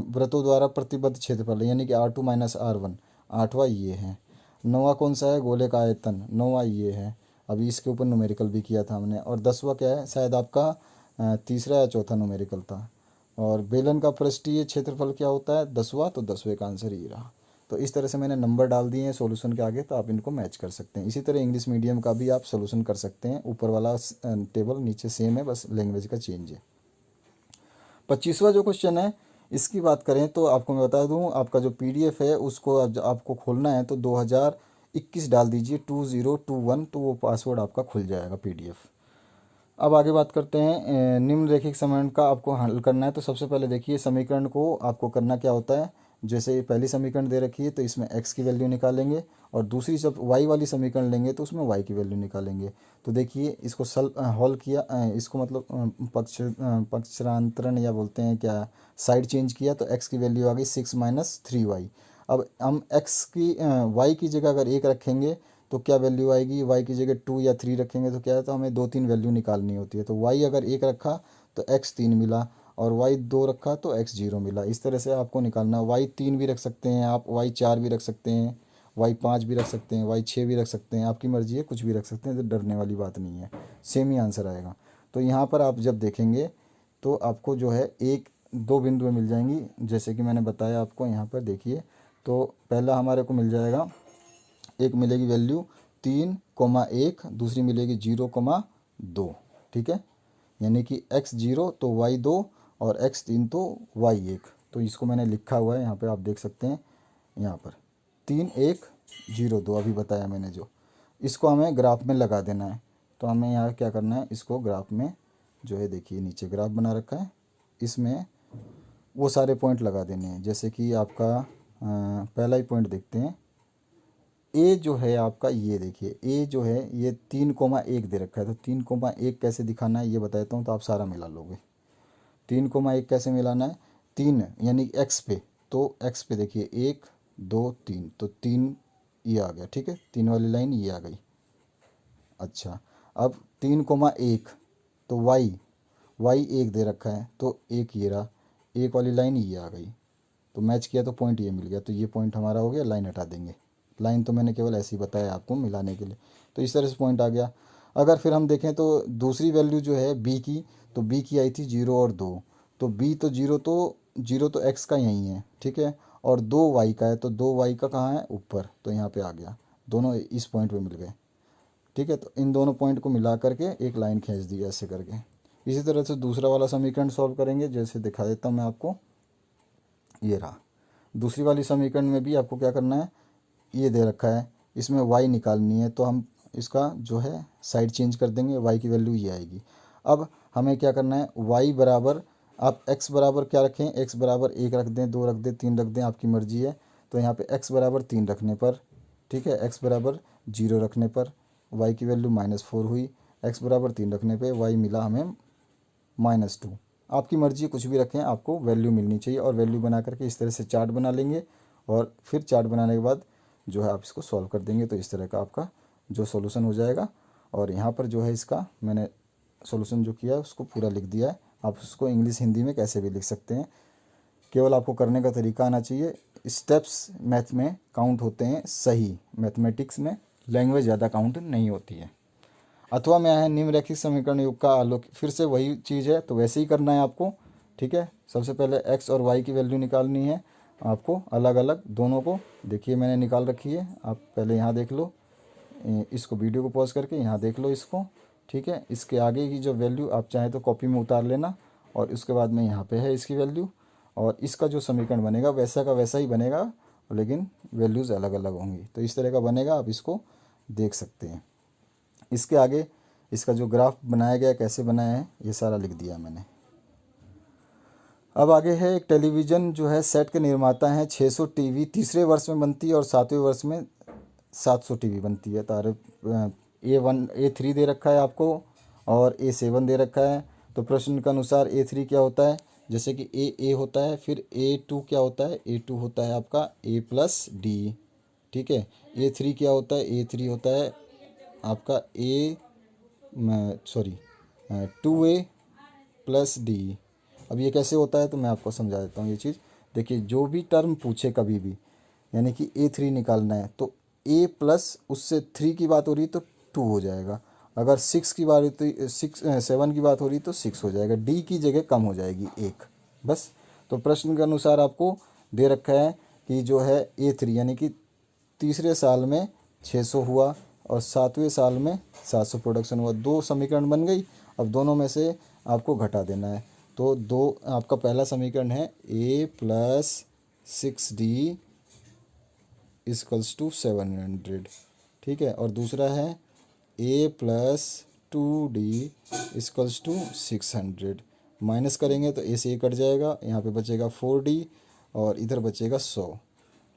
वृत्तों द्वारा प्रतिबद्ध क्षेत्रफल यानी कि R2 - R1, आठवां ये है। नौवां कौन सा है, गोले का आयतन, नौवां ये है, अभी इसके ऊपर न्यूमेरिकल भी किया था हमने। और 10वां क्या है, शायद आपका तीसरा या चौथा न्यूमेरिकल था। और बेलन का पृष्ठीय क्षेत्रफल क्या होता है, 10वां, तो 10वें का आंसर ये रहा। तो इस तरह से मैंने नंबर डाल दिए हैं सॉल्यूशन के आगे, तो आप इनको मैच कर सकते हैं। इसी तरह इंग्लिश मीडियम का भी आप सॉल्यूशन कर सकते हैं, ऊपर वाला टेबल नीचे सेम है, बस लैंग्वेज का चेंज है। 25वां जो क्वेश्चन है इसकी बात करें तो आपको मैं बता दूं, आपका जो पीडीएफ है उसको आपको खोलना है तो 2021 डाल दीजिए 2021, तो वो पासवर्ड आपका खुल जाएगा पीडीएफ। अब आगे बात करते हैं निम्नलिखित समीकरण का आपको हल करना है। तो सबसे पहले देखिए समीकरण को आपको करना क्या होता है, जैसे पहली समीकरण दे रखी है तो इसमें x की वैल्यू निकालेंगे, और दूसरी जब y वाली समीकरण लेंगे तो उसमें y की वैल्यू निकालेंगे। तो देखिए इसको हॉल किया, इसको मतलब पक्षांतरण या बोलते हैं क्या, साइड चेंज किया, तो x की वैल्यू आ गई 6 - 3y। अब हम y की जगह अगर 1 रखेंगे तो क्या वैल्यू आएगी, y की जगह 2 या 3 रखेंगे तो क्या है, तो हमें 2-3 वैल्यू निकालनी होती है। तो y अगर 1 रखा तो x 3 मिला, और y 2 रखा तो x 0 मिला। इस तरह से आपको निकालना है। y 3 भी रख सकते हैं आप, y 4 भी रख सकते हैं, y 5 भी रख सकते हैं, y 6 भी रख सकते हैं, आपकी मर्जी है, कुछ भी रख सकते हैं, तो डरने वाली बात नहीं है, सेम ही आंसर आएगा। तो यहाँ पर आप जब देखेंगे तो आपको जो है एक दो बिंदुएं मिल जाएंगी, जैसे कि मैंने बताया आपको। यहाँ पर देखिए, तो पहला हमारे को मिल जाएगा, एक मिलेगी वैल्यू 3,1, दूसरी मिलेगी 0,2। ठीक है, यानी कि x 0 तो y 2 और x 3 तो y 1। तो इसको मैंने लिखा हुआ है यहाँ पे, आप देख सकते हैं यहाँ पर 3,1,0,2 अभी बताया मैंने जो, इसको हमें ग्राफ में लगा देना है। तो हमें यहाँ क्या करना है, इसको ग्राफ में जो है देखिए नीचे ग्राफ बना रखा है, इसमें वो सारे पॉइंट लगा देने हैं। जैसे कि आपका पहला ही पॉइंट देखते हैं, ए जो है आपका, ये देखिए ए जो है ये 3,1 दे रखा है। तो 3,1 कैसे दिखाना है ये बताता हूँ, तो आप सारा मिला लोगे। 3,1 कैसे मिलाना है, 3 यानी एक्स पे, तो एक्स पे देखिए 1 2 3, तो 3 ये आ गया। ठीक है, 3 वाली लाइन ये आ गई। अच्छा, अब 3,1 तो वाई 1 दे रखा है, तो 1 ये रहा, 1 वाली लाइन ये आ गई, तो मैच किया तो पॉइंट ये मिल गया। तो ये पॉइंट हमारा हो गया, लाइन हटा देंगे, लाइन तो मैंने केवल ऐसे ही बताया आपको मिलाने के लिए। तो इस तरह से पॉइंट आ गया। अगर फिर हम देखें तो दूसरी वैल्यू जो है बी की, तो बी की आई थी 0 और 2, तो बी तो 0 तो एक्स का यहीं है। ठीक है, और 2 वाई का है, तो 2 वाई का कहाँ है, ऊपर, तो यहाँ पे आ गया, दोनों इस पॉइंट पे मिल गए। ठीक है, तो इन दोनों पॉइंट को मिला करके एक लाइन खींच दी ऐसे करके। इसी तरह से दूसरा वाला समीकरण सॉल्व करेंगे, जैसे दिखा देता हूँ मैं आपको, ये रहा। दूसरी वाली समीकरण में भी आपको क्या करना है, ये दे रखा है, इसमें y निकालनी है, तो हम इसका जो है साइड चेंज कर देंगे, y की वैल्यू ये आएगी। अब हमें क्या करना है, y बराबर, आप x बराबर क्या रखें, x बराबर 1 रख दें, 2 रख दें, 3 रख दें, आपकी मर्जी है। तो यहाँ पे x बराबर 3 रखने पर, ठीक है, x बराबर 0 रखने पर y की वैल्यू -4 हुई, x बराबर 3 रखने पर y मिला हमें -2। आपकी मर्जी, कुछ भी रखें, आपको वैल्यू मिलनी चाहिए। और वैल्यू बना करके इस तरह से चार्ट बना लेंगे, और फिर चार्ट बनाने के बाद जो है आप इसको सॉल्व कर देंगे, तो इस तरह का आपका जो सॉल्यूशन हो जाएगा। और यहाँ पर जो है इसका मैंने सॉल्यूशन जो किया है उसको पूरा लिख दिया है। आप उसको इंग्लिश हिंदी में कैसे भी लिख सकते हैं, केवल आपको करने का तरीका आना चाहिए। स्टेप्स मैथ में काउंट होते हैं सही, मैथमेटिक्स में लैंग्वेज ज़्यादा काउंट नहीं होती है। अथवा में है निम्नलिखित समीकरण युग का आलोक, फिर से वही चीज़ है, तो वैसे ही करना है आपको। ठीक है, सबसे पहले x और y की वैल्यू निकालनी है आपको, अलग अलग दोनों को। देखिए मैंने निकाल रखी है, आप पहले यहाँ देख लो, इसको वीडियो को पॉज करके यहाँ देख लो इसको। ठीक है, इसके आगे की जो वैल्यू आप चाहें तो कॉपी में उतार लेना, और उसके बाद में यहाँ पे है इसकी वैल्यू, और इसका जो समीकरण बनेगा वैसा का वैसा ही बनेगा, लेकिन वैल्यूज़ अलग अलग होंगी। तो इस तरह का बनेगा, आप इसको देख सकते हैं। इसके आगे इसका जो ग्राफ बनाया गया कैसे बनाया है ये सारा लिख दिया मैंने। अब आगे है एक टेलीविज़न जो है सेट के निर्माता हैं 600 टीवी तीसरे वर्ष में बनती है और 7वें वर्ष में 700 टीवी बनती है। तारे A1 A3 दे रखा है आपको और A7 दे रखा है। तो प्रश्न के अनुसार A3 क्या होता है, जैसे कि A होता है, फिर A2 क्या होता है, A2 होता है आपका A+D, ठीक है। A3 क्या होता है, A3 होता है आपका सॉरी 2A+D। अब ये कैसे होता है तो मैं आपको समझा देता हूँ ये चीज़। देखिए जो भी टर्म पूछे कभी भी, यानी कि A3 निकालना है तो A प्लस उससे 3 की बात हो रही तो 2 हो जाएगा। अगर 6 की बात होती 7 की बात हो रही तो 6 हो जाएगा। D की जगह कम हो जाएगी 1 बस। तो प्रश्न के अनुसार आपको दे रखा है कि जो है A3 यानी कि तीसरे साल में 600 हुआ और 7वें साल में 700 प्रोडक्शन हुआ। दो समीकरण बन गई। अब दोनों में से आपको घटा देना है। तो दो आपका पहला समीकरण है A+6D = 700, ठीक है। और दूसरा है A+2D = 600। माइनस करेंगे तो A से A कट जाएगा, यहाँ पे बचेगा 4D और इधर बचेगा 100।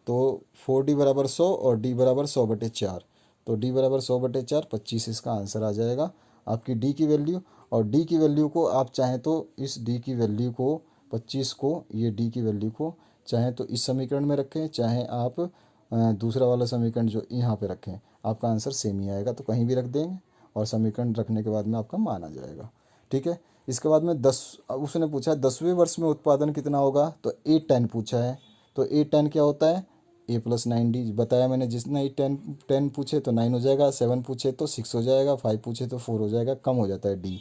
तो 4D बराबर 100 और D बराबर 100/4। तो D बराबर 100/4 25 इसका आंसर आ जाएगा आपकी D की वैल्यू। और D की वैल्यू को आप चाहें तो इस D की वैल्यू को 25 को, ये D की वैल्यू को चाहें तो इस समीकरण में रखें, चाहे आप दूसरा वाला समीकरण जो यहाँ पे रखें, आपका आंसर सेम ही आएगा। तो कहीं भी रख देंगे और समीकरण रखने के बाद में आपका मान आ जाएगा, ठीक है। इसके बाद में उसने पूछा है 10वें वर्ष में उत्पादन कितना होगा, तो A10 पूछा है। तो A10 क्या होता है, A+9D बताया मैंने। जिसने 10 पूछे तो 9 हो जाएगा, 7 पूछे तो 6 हो जाएगा, 5 पूछे तो 4 हो जाएगा, कम हो जाता है D।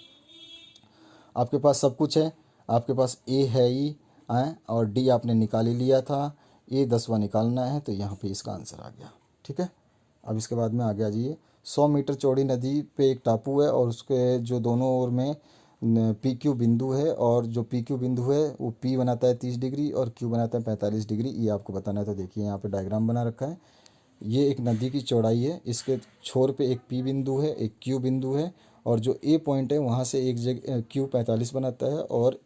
आपके पास सब कुछ है, आपके पास A है ही और D आपने निकाल ही लिया था। A 10वां निकालना है तो यहाँ पे इसका आंसर आ गया, ठीक है। अब इसके बाद में आगे आ जाइए। 100 मीटर चौड़ी नदी पे एक टापू है और उसके जो दोनों ओर में PQ बिंदु है, और जो PQ बिंदु है वो P बनाता है 30 डिग्री और Q बनाता है 45 डिग्री। ये आपको बताना है। तो देखिए यहाँ पे डायग्राम बना रखा है। ये एक नदी की चौड़ाई है, इसके छोर पे एक P बिंदु है, एक Q बिंदु है, और जो A पॉइंट है वहाँ से एक जगह Q 45 बनाता है और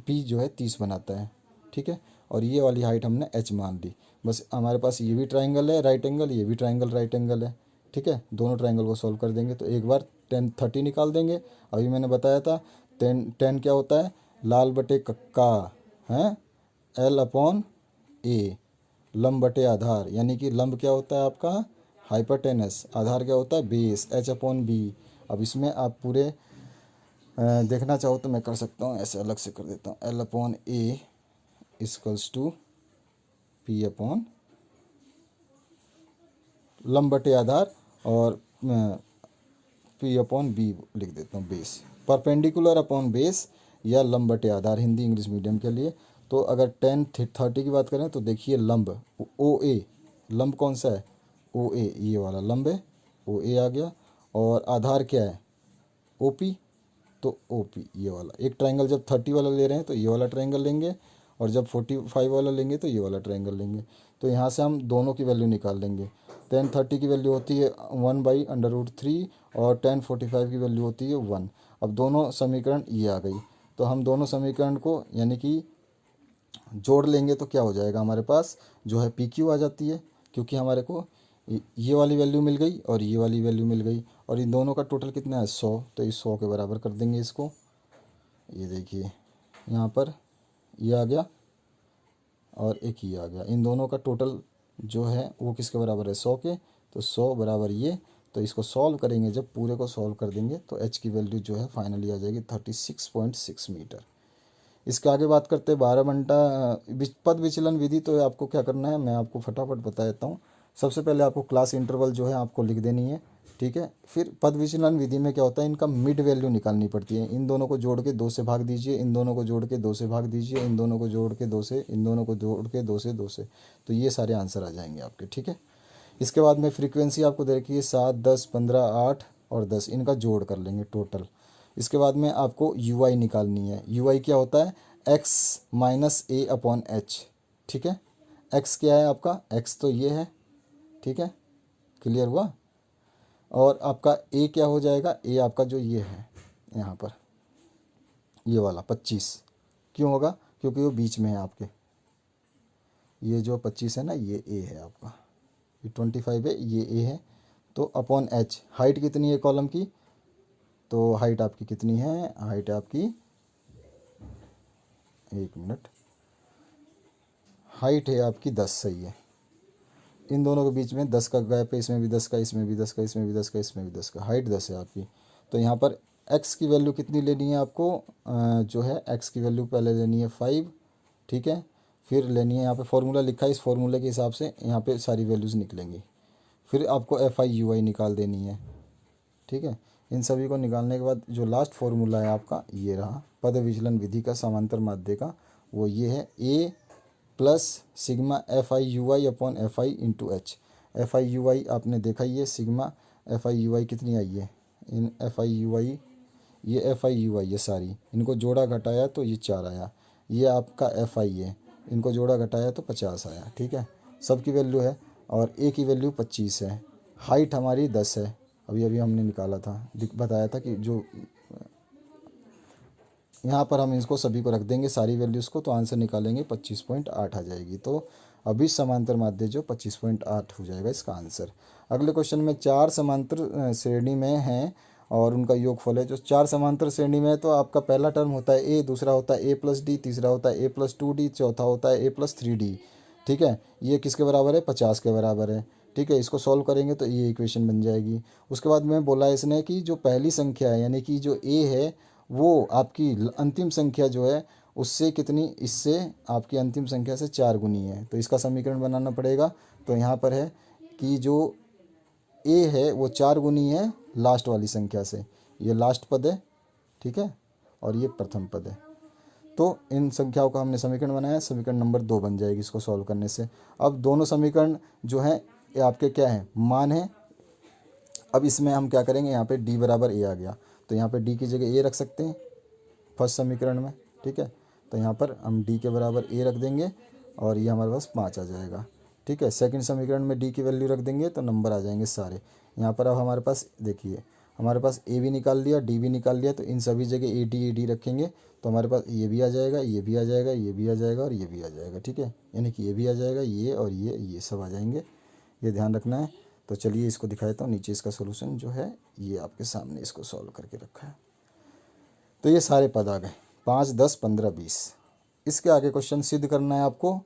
P जो है 30 बनाता है, ठीक है। और ये वाली हाइट हमने H मान ली। बस हमारे पास ये भी ट्राइंगल है राइट एंगल, ये भी ट्राइंगल राइट एंगल है, ठीक है। दोनों ट्राइंगल को सॉल्व कर देंगे तो एक बार 10 30 निकाल देंगे। अभी मैंने बताया था 10 क्या होता है, लाल बटे कक्का है L/A, लंब बटे आधार, यानी कि लंब क्या होता है आपका हाइपोटेनस, आधार क्या होता है बेस H/B। अब इसमें आप पूरे देखना चाहो तो मैं कर सकता हूँ, ऐसे अलग से कर देता हूँ। L/A = P/ लंब बटे आधार और P/B लिख देता हूँ बेस। परपेंडिकुलर अपॉन बेस या लंब बटे आधार, हिंदी इंग्लिश मीडियम के लिए। तो अगर 10 30 की बात करें तो देखिए लंब OA, लंब कौन सा है OA, ये वाला लंब है OA आ गया। और आधार क्या है OP, तो OP ये वाला। एक ट्रायंगल जब 30 वाला ले रहे हैं तो ये वाला ट्रायंगल लेंगे, और जब 45 वाला लेंगे तो ये वाला ट्रायंगल लेंगे। तो यहाँ से हम दोनों की वैल्यू निकाल लेंगे। 10 30 की वैल्यू होती है 1/√3 और 10 45 की वैल्यू होती है 1। अब दोनों समीकरण ये आ गई। तो हम दोनों समीकरण को यानी कि जोड़ लेंगे तो क्या हो जाएगा, हमारे पास जो है PQ आ जाती है, क्योंकि हमारे को ये वाली वैल्यू मिल गई और ये वाली वैल्यू मिल गई, और इन दोनों का टोटल कितना है 100। तो इस 100 के बराबर कर देंगे इसको। ये देखिए यहाँ पर ये आ गया और एक ये आ गया। इन दोनों का टोटल जो है वो किसके बराबर है 100 के। तो 100 बराबर ये। तो इसको सॉल्व करेंगे, जब पूरे को सॉल्व कर देंगे तो H की वैल्यू जो है फाइनली आ जाएगी 36.6 मीटर। इसके आगे बात करते हैं 12 घंटा पद विचलन विधि। तो आपको क्या करना है मैं आपको फटाफट बता देता हूँ। सबसे पहले आपको क्लास इंटरवल जो है आपको लिख देनी है, ठीक है। फिर पद विचलन विधि में क्या होता है, इनका मिड वैल्यू निकालनी पड़ती है। इन दोनों को जोड़ के 2 से भाग दीजिए, इन दोनों को जोड़ के 2 से भाग दीजिए, इन दोनों को जोड़ के 2 से, इन दोनों को जोड़ के 2 से 2 से। तो ये सारे आंसर आ जाएंगे आपके, ठीक है। इसके बाद में फ्रीक्वेंसी आपको दे रखी है 7 10 15 8 और 10, इनका जोड़ कर लेंगे टोटल। इसके बाद में आपको UI निकालनी है। UI क्या होता है X - A/H, ठीक है। X क्या है आपका, X तो ये है, ठीक है, क्लियर हुआ। और आपका ए क्या हो जाएगा, ए आपका जो ये है यहाँ पर ये वाला 25 क्यों होगा, क्योंकि वो बीच में है आपके, ये जो 25 है ना ये ए है आपका, ये 25 है ये ए है। तो अपॉन एच, हाइट कितनी है कॉलम की, तो हाइट आपकी कितनी है, हाइट आपकी, एक मिनट, हाइट है आपकी 10, सही है। इन दोनों के बीच में 10 का गैप है, इसमें भी 10 का, इसमें भी 10 का, इसमें भी 10 का, इसमें भी 10 का, हाइट 10 है आपकी। तो यहाँ पर x की वैल्यू कितनी लेनी है आपको, जो है x की वैल्यू पहले लेनी है 5, ठीक है। फिर लेनी है, यहाँ पे फॉर्मूला लिखा है, इस फॉर्मूले के हिसाब से यहाँ पे सारी वैल्यूज़ निकलेंगी। फिर आपको FI/UI निकाल देनी है, ठीक है। इन सभी को निकालने के बाद जो लास्ट फॉर्मूला है आपका ये रहा, पद विचलन विधि का समांतर माध्य का, वो ये है A plus sigma FI/UI upon FI into H. FI/UI आपने देखा, ये सिग्मा FI/UI कितनी आई है, इन FI/UI, ये FI/UI ये सारी, इनको जोड़ा घटाया तो ये 4 आया, ये आपका FI है, इनको जोड़ा घटाया तो 50 आया, ठीक है। सब की वैल्यू है, और A की वैल्यू 25 है, हाइट हमारी 10 है, अभी अभी हमने निकाला था, बताया था कि जो यहाँ पर हम इसको सभी को रख देंगे सारी वैल्यूज़ को, तो आंसर निकालेंगे 25.8 आ जाएगी। तो अभी समांतर माध्य जो 25.8 हो जाएगा इसका आंसर। अगले क्वेश्चन में 4 समांतर श्रेणी में हैं और उनका योगफल है। जो 4 समांतर श्रेणी में है तो आपका पहला टर्म होता है ए, दूसरा होता है A+D, तीसरा होता है A+2D, चौथा होता है A+3D, ठीक है। ये किसके बराबर है, 50 के बराबर है, ठीक है। इसको सॉल्व करेंगे तो ये इक्वेशन बन जाएगी। उसके बाद में बोला इसने कि जो पहली संख्या है यानी कि जो ए है वो आपकी अंतिम संख्या जो है उससे कितनी, इससे आपकी अंतिम संख्या से 4 गुनी है, तो इसका समीकरण बनाना पड़ेगा। तो यहाँ पर है कि जो ए है वो 4 गुनी है लास्ट वाली संख्या से, ये लास्ट पद है, ठीक है, और ये प्रथम पद है। तो इन संख्याओं का हमने समीकरण बनाया, समीकरण नंबर 2 बन जाएगी इसको सॉल्व करने से। अब दोनों समीकरण जो हैं ये आपके क्या हैं, मान है। अब इसमें हम क्या करेंगे, यहाँ पे d बराबर a आ गया, तो यहाँ पे d की जगह a रख सकते हैं फर्स्ट समीकरण में, ठीक है। तो यहाँ पर हम d के बराबर a रख देंगे और ये हमारे पास 5 आ जाएगा, ठीक है। सेकंड समीकरण में d की वैल्यू रख देंगे तो नंबर आ जाएंगे सारे। यहाँ पर अब हमारे पास देखिए, हमारे पास a भी निकाल लिया, d भी निकाल लिया, तो इन सभी जगह AD रखेंगे तो हमारे पास ये भी आ जाएगा, ये भी आ जाएगा, ये भी आ जाएगा और ये भी आ जाएगा, ठीक है। यानी कि ये भी आ जाएगा, ये और ये सब आ जाएंगे, ये ध्यान रखना है। तो चलिए इसको दिखा देता हूँ, नीचे इसका सोल्यूशन जो है ये आपके सामने इसको सॉल्व करके रखा है। तो ये सारे पद आ गए, 5, 10, 15, 20। इसके आगे क्वेश्चन सिद्ध करना है आपको।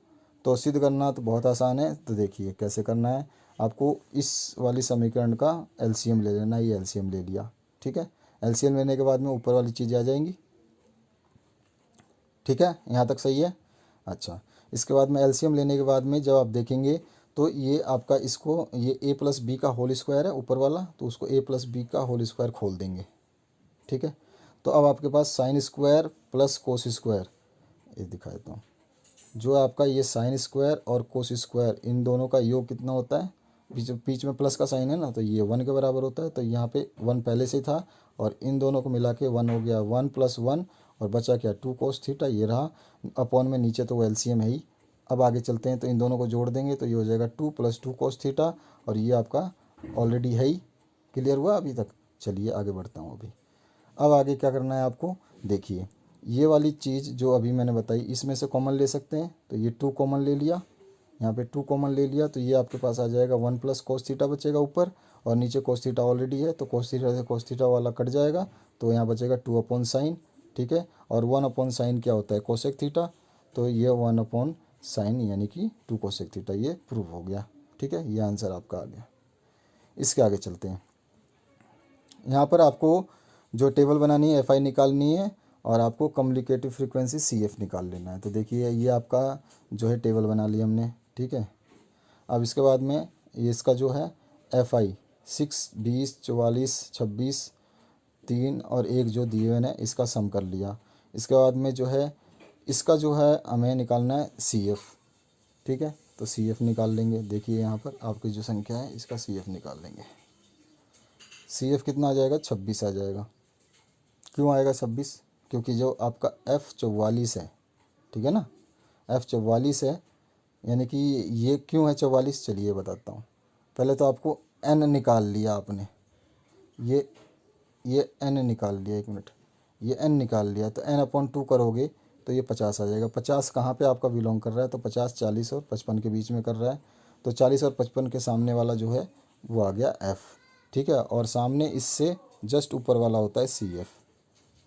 तो सिद्ध करना तो बहुत आसान है, तो देखिए कैसे करना है। आपको इस वाली समीकरण का LCM ले लेना, ये LCM ले लिया, ठीक है। LCM लेने के बाद में ऊपर वाली चीज़ें आ जाएंगी, ठीक है, यहाँ तक सही है। अच्छा, इसके बाद में LCM लेने के बाद में जब आप देखेंगे तो ये आपका इसको, ये A+B का होल स्क्वायर है ऊपर वाला, तो उसको A+B का होल स्क्वायर खोल देंगे, ठीक है। तो अब आपके पास sine square plus cos square, ये दिखा देता हूँ, जो आपका ये साइन स्क्वायर और कोस स्क्वायर इन दोनों का योग कितना होता है, बीच में प्लस का साइन है ना, तो ये 1 के बराबर होता है। तो यहाँ पे 1 पहले से था और इन दोनों को मिला के 1 हो गया, 1 + 1 और बचा क्या, 2 cos थीटा, ये रहा अपॉन में, नीचे तो वो LCM है ही। अब आगे चलते हैं तो इन दोनों को जोड़ देंगे तो ये हो जाएगा 2 + 2 cos थीटा, और ये आपका ऑलरेडी है ही। क्लियर हुआ अभी तक, चलिए आगे बढ़ता हूँ अभी। अब आगे क्या करना है आपको, देखिए ये वाली चीज़ जो अभी मैंने बताई इसमें से कॉमन ले सकते हैं, तो ये 2 कॉमन ले लिया, यहाँ पे 2 कॉमन ले लिया, तो ये आपके पास आ जाएगा 1 + cos थीटा बचेगा ऊपर, और नीचे cos थीटा ऑलरेडी है, तो cos थीटा से cos थीटा वाला कट जाएगा, तो यहाँ बचेगा 2/sin, ठीक है। और 1/sin क्या होता है, कोसेक थीटा, तो ये 1/sin यानी कि 2 कोसेक थीटा, ये प्रूव हो गया, ठीक है। ये आंसर आपका आ गया। इसके आगे चलते हैं। यहाँ पर आपको जो टेबल बनानी है FI निकालनी है और आपको कम्युनिकेटिव फ्रीक्वेंसी CF निकाल लेना है। तो देखिए ये आपका जो है टेबल बना लिया हमने, ठीक है। अब इसके बाद में ये इसका जो है FI 6, 20, 44, 26, 3 और 1 जो दिए हुए हैं इसका सम कर लिया। इसके बाद में जो है इसका जो है हमें निकालना है CF, ठीक है। तो CF निकाल लेंगे, देखिए यहाँ पर आपकी जो संख्या है इसका CF निकाल लेंगे। CF कितना आ जाएगा, 26 आ जाएगा। क्यों आएगा 26, क्योंकि जो आपका F44 है, ठीक है ना, F44 है, यानी कि ये क्यों है 44, चलिए बताता हूँ। पहले तो आपको N निकाल लिया आपने, ये n निकाल लिया, 1 मिनट, ये n निकाल लिया तो n/2 करोगे तो ये 50 आ जाएगा। 50 कहाँ पे आपका बिलोंग कर रहा है, तो 50 40 और 55 के बीच में कर रहा है, तो 40 और 55 के सामने वाला जो है वो आ गया f, ठीक है। और सामने इससे जस्ट ऊपर वाला होता है CF,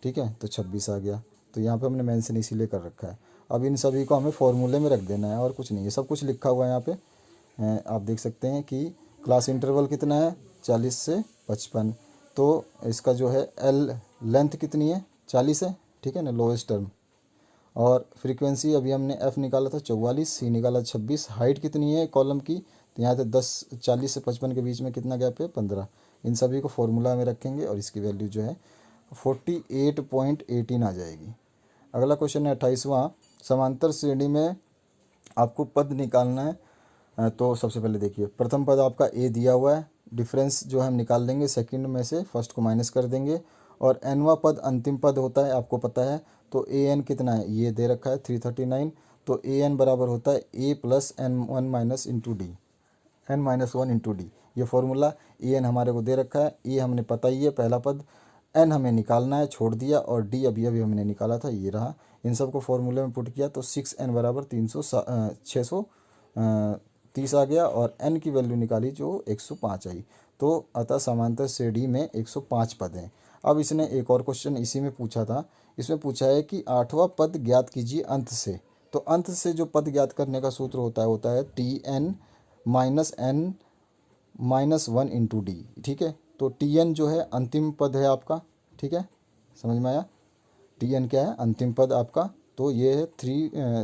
ठीक है, तो 26 आ गया। तो यहाँ पे हमने मेंशन इसीलिए कर रखा है। अब इन सभी को हमें फॉर्मूले में रख देना है और कुछ नहीं है, सब कुछ लिखा हुआ है यहाँ पे। आप देख सकते हैं कि क्लास इंटरवल कितना है, 40 से 55, तो इसका जो है L लेंथ कितनी है, 40 है, ठीक है ना, लोएस्ट टर्म। और फ्रीक्वेंसी अभी हमने F निकाला था 44, C निकाला 26, हाइट कितनी है कॉलम की, तो यहाँ से 40 से 55 के बीच में कितना गैप है, 15। इन सभी को फॉर्मूला में रखेंगे और इसकी वैल्यू जो है 48.18 आ जाएगी। अगला क्वेश्चन है 28वां, समांतर श्रेणी में आपको पद निकालना है। तो सबसे पहले देखिए, प्रथम पद आपका A दिया हुआ है, डिफरेंस जो है हम निकाल लेंगे, सेकंड में से फर्स्ट को माइनस कर देंगे। और nवां पद अंतिम पद होता है, आपको पता है, तो an कितना है, ये दे रखा है 339, तो an बराबर होता है a plus n1 minus into D, n-1 into D. ये फॉर्मूला an हमारे को दे रखा है, a हमने पता ही है पहला पद, n हमें निकालना है, छोड़ दिया, और d अभी अभी हमने निकाला था, ये रहा। इन सब को फॉर्मूले में पुट किया तो 6n बराबर 630 आ गया, और n की वैल्यू निकाली जो 105 आई। तो अतः समांतर श्रेणी में 105 पद हैं। अब इसने एक और क्वेश्चन इसी में पूछा था, इसमें पूछा है कि 8वां पद ज्ञात कीजिए अंत से। तो अंत से जो पद ज्ञात करने का सूत्र होता है Tn minus n minus 1 into D, ठीक है। तो Tn जो है अंतिम पद है आपका, ठीक है, समझ में आया। Tn क्या है, अंतिम पद आपका, तो ये है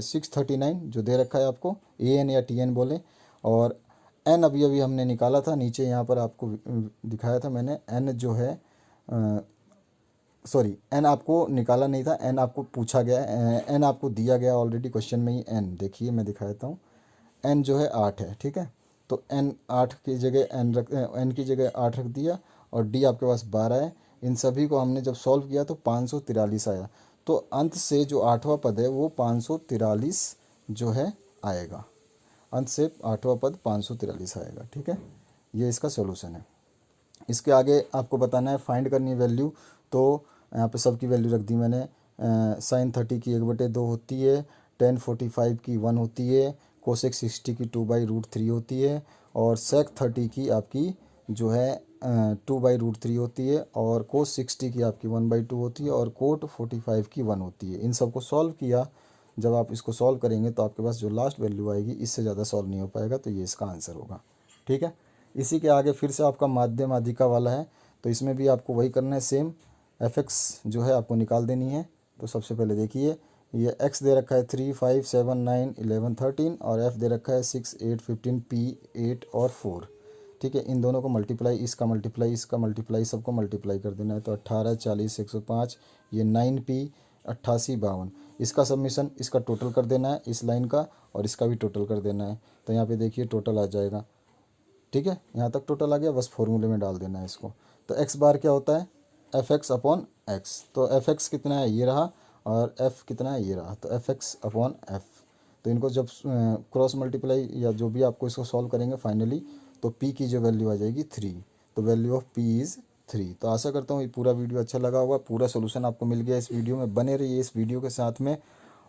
639 जो दे रखा है आपको, an या Tn बोले। और n अभी अभी हमने निकाला था, नीचे यहाँ पर आपको दिखाया था मैंने, n जो है सॉरी, n आपको निकाला नहीं था, n आपको पूछा गया है, n आपको दिया गया ऑलरेडी क्वेश्चन में ही। n देखिए मैं दिखा देता हूँ, n जो है 8 है, ठीक है। तो n 8 की जगह n की जगह 8 रख दिया, और d आपके पास 12 है। इन सभी को हमने जब सॉल्व किया तो 543 आया। तो अंत से जो 8वां पद है वो 543 जो है आएगा, अंत से 8वां पद 543 आएगा, ठीक है। ये इसका सोल्यूशन है। इसके आगे आपको बताना है, फाइंड करनी है वैल्यू। तो यहाँ पे सबकी वैल्यू रख दी मैंने। sin 30 की 1/2 होती है, tan 45 की 1 होती है, कोसेक 60 की 2/√3 होती है, और sec 30 की आपकी जो है 2/√3 होती है, और cos 60 की आपकी 1/2 होती है, और cot 45 की 1 होती है। इन सब को सॉल्व किया, जब आप इसको सॉल्व करेंगे तो आपके पास जो लास्ट वैल्यू आएगी, इससे ज़्यादा सॉल्व नहीं हो पाएगा, तो ये इसका आंसर होगा, ठीक है। इसी के आगे फिर से आपका माध्यम अधिका वाला है, तो इसमें भी आपको वही करना है, सेम fx जो है आपको निकाल देनी है। तो सबसे पहले देखिए, ये x दे रखा है 3, 5, 7, 9, 11, 13, और f दे रखा है 6, 8, 15, p 8 और 4, ठीक है। इन दोनों को मल्टीप्लाई, इसका मल्टीप्लाई, इसका मल्टीप्लाई, सबको मल्टीप्लाई कर देना है। तो 18, 40, 105, ये 9p 88, 52, इसका सबमिशन, इसका टोटल कर देना है, इस लाइन का, और इसका भी टोटल कर देना है। तो यहाँ पे देखिए टोटल आ जाएगा, ठीक है, यहाँ तक टोटल आ गया, बस फॉर्मूले में डाल देना है इसको। तो x बार क्या होता है, fx अपॉन x। तो fx कितना है, ये रहा, और f कितना है, ये रहा, तो fx अपॉन f। तो इनको जब क्रॉस मल्टीप्लाई या जो भी आपको इसको सॉल्व करेंगे फाइनली, तो p की जो वैल्यू आ जाएगी 3। तो वैल्यू ऑफ p इज़ 3। तो आशा करता हूँ ये पूरा वीडियो अच्छा लगा होगा, पूरा सोल्यूशन आपको मिल गया इस वीडियो में। बने रहिए इस वीडियो के साथ में,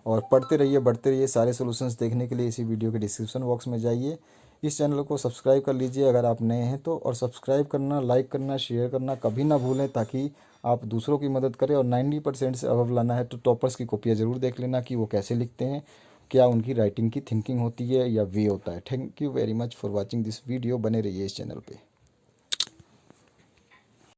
और पढ़ते रहिए, बढ़ते रहिए। सारे सॉल्यूशंस देखने के लिए इसी वीडियो के डिस्क्रिप्शन बॉक्स में जाइए, इस चैनल को सब्सक्राइब कर लीजिए अगर आप नए हैं तो, और सब्सक्राइब करना, लाइक करना, शेयर करना कभी ना भूलें, ताकि आप दूसरों की मदद करें। और 90% से अबव लाना है तो टॉपर्स की कॉपियाँ ज़रूर देख लेना कि वो कैसे लिखते हैं, क्या उनकी राइटिंग की थिंकिंग होती है या वे होता है। Thank you very much for watching this video. बने रहिए इस चैनल पे।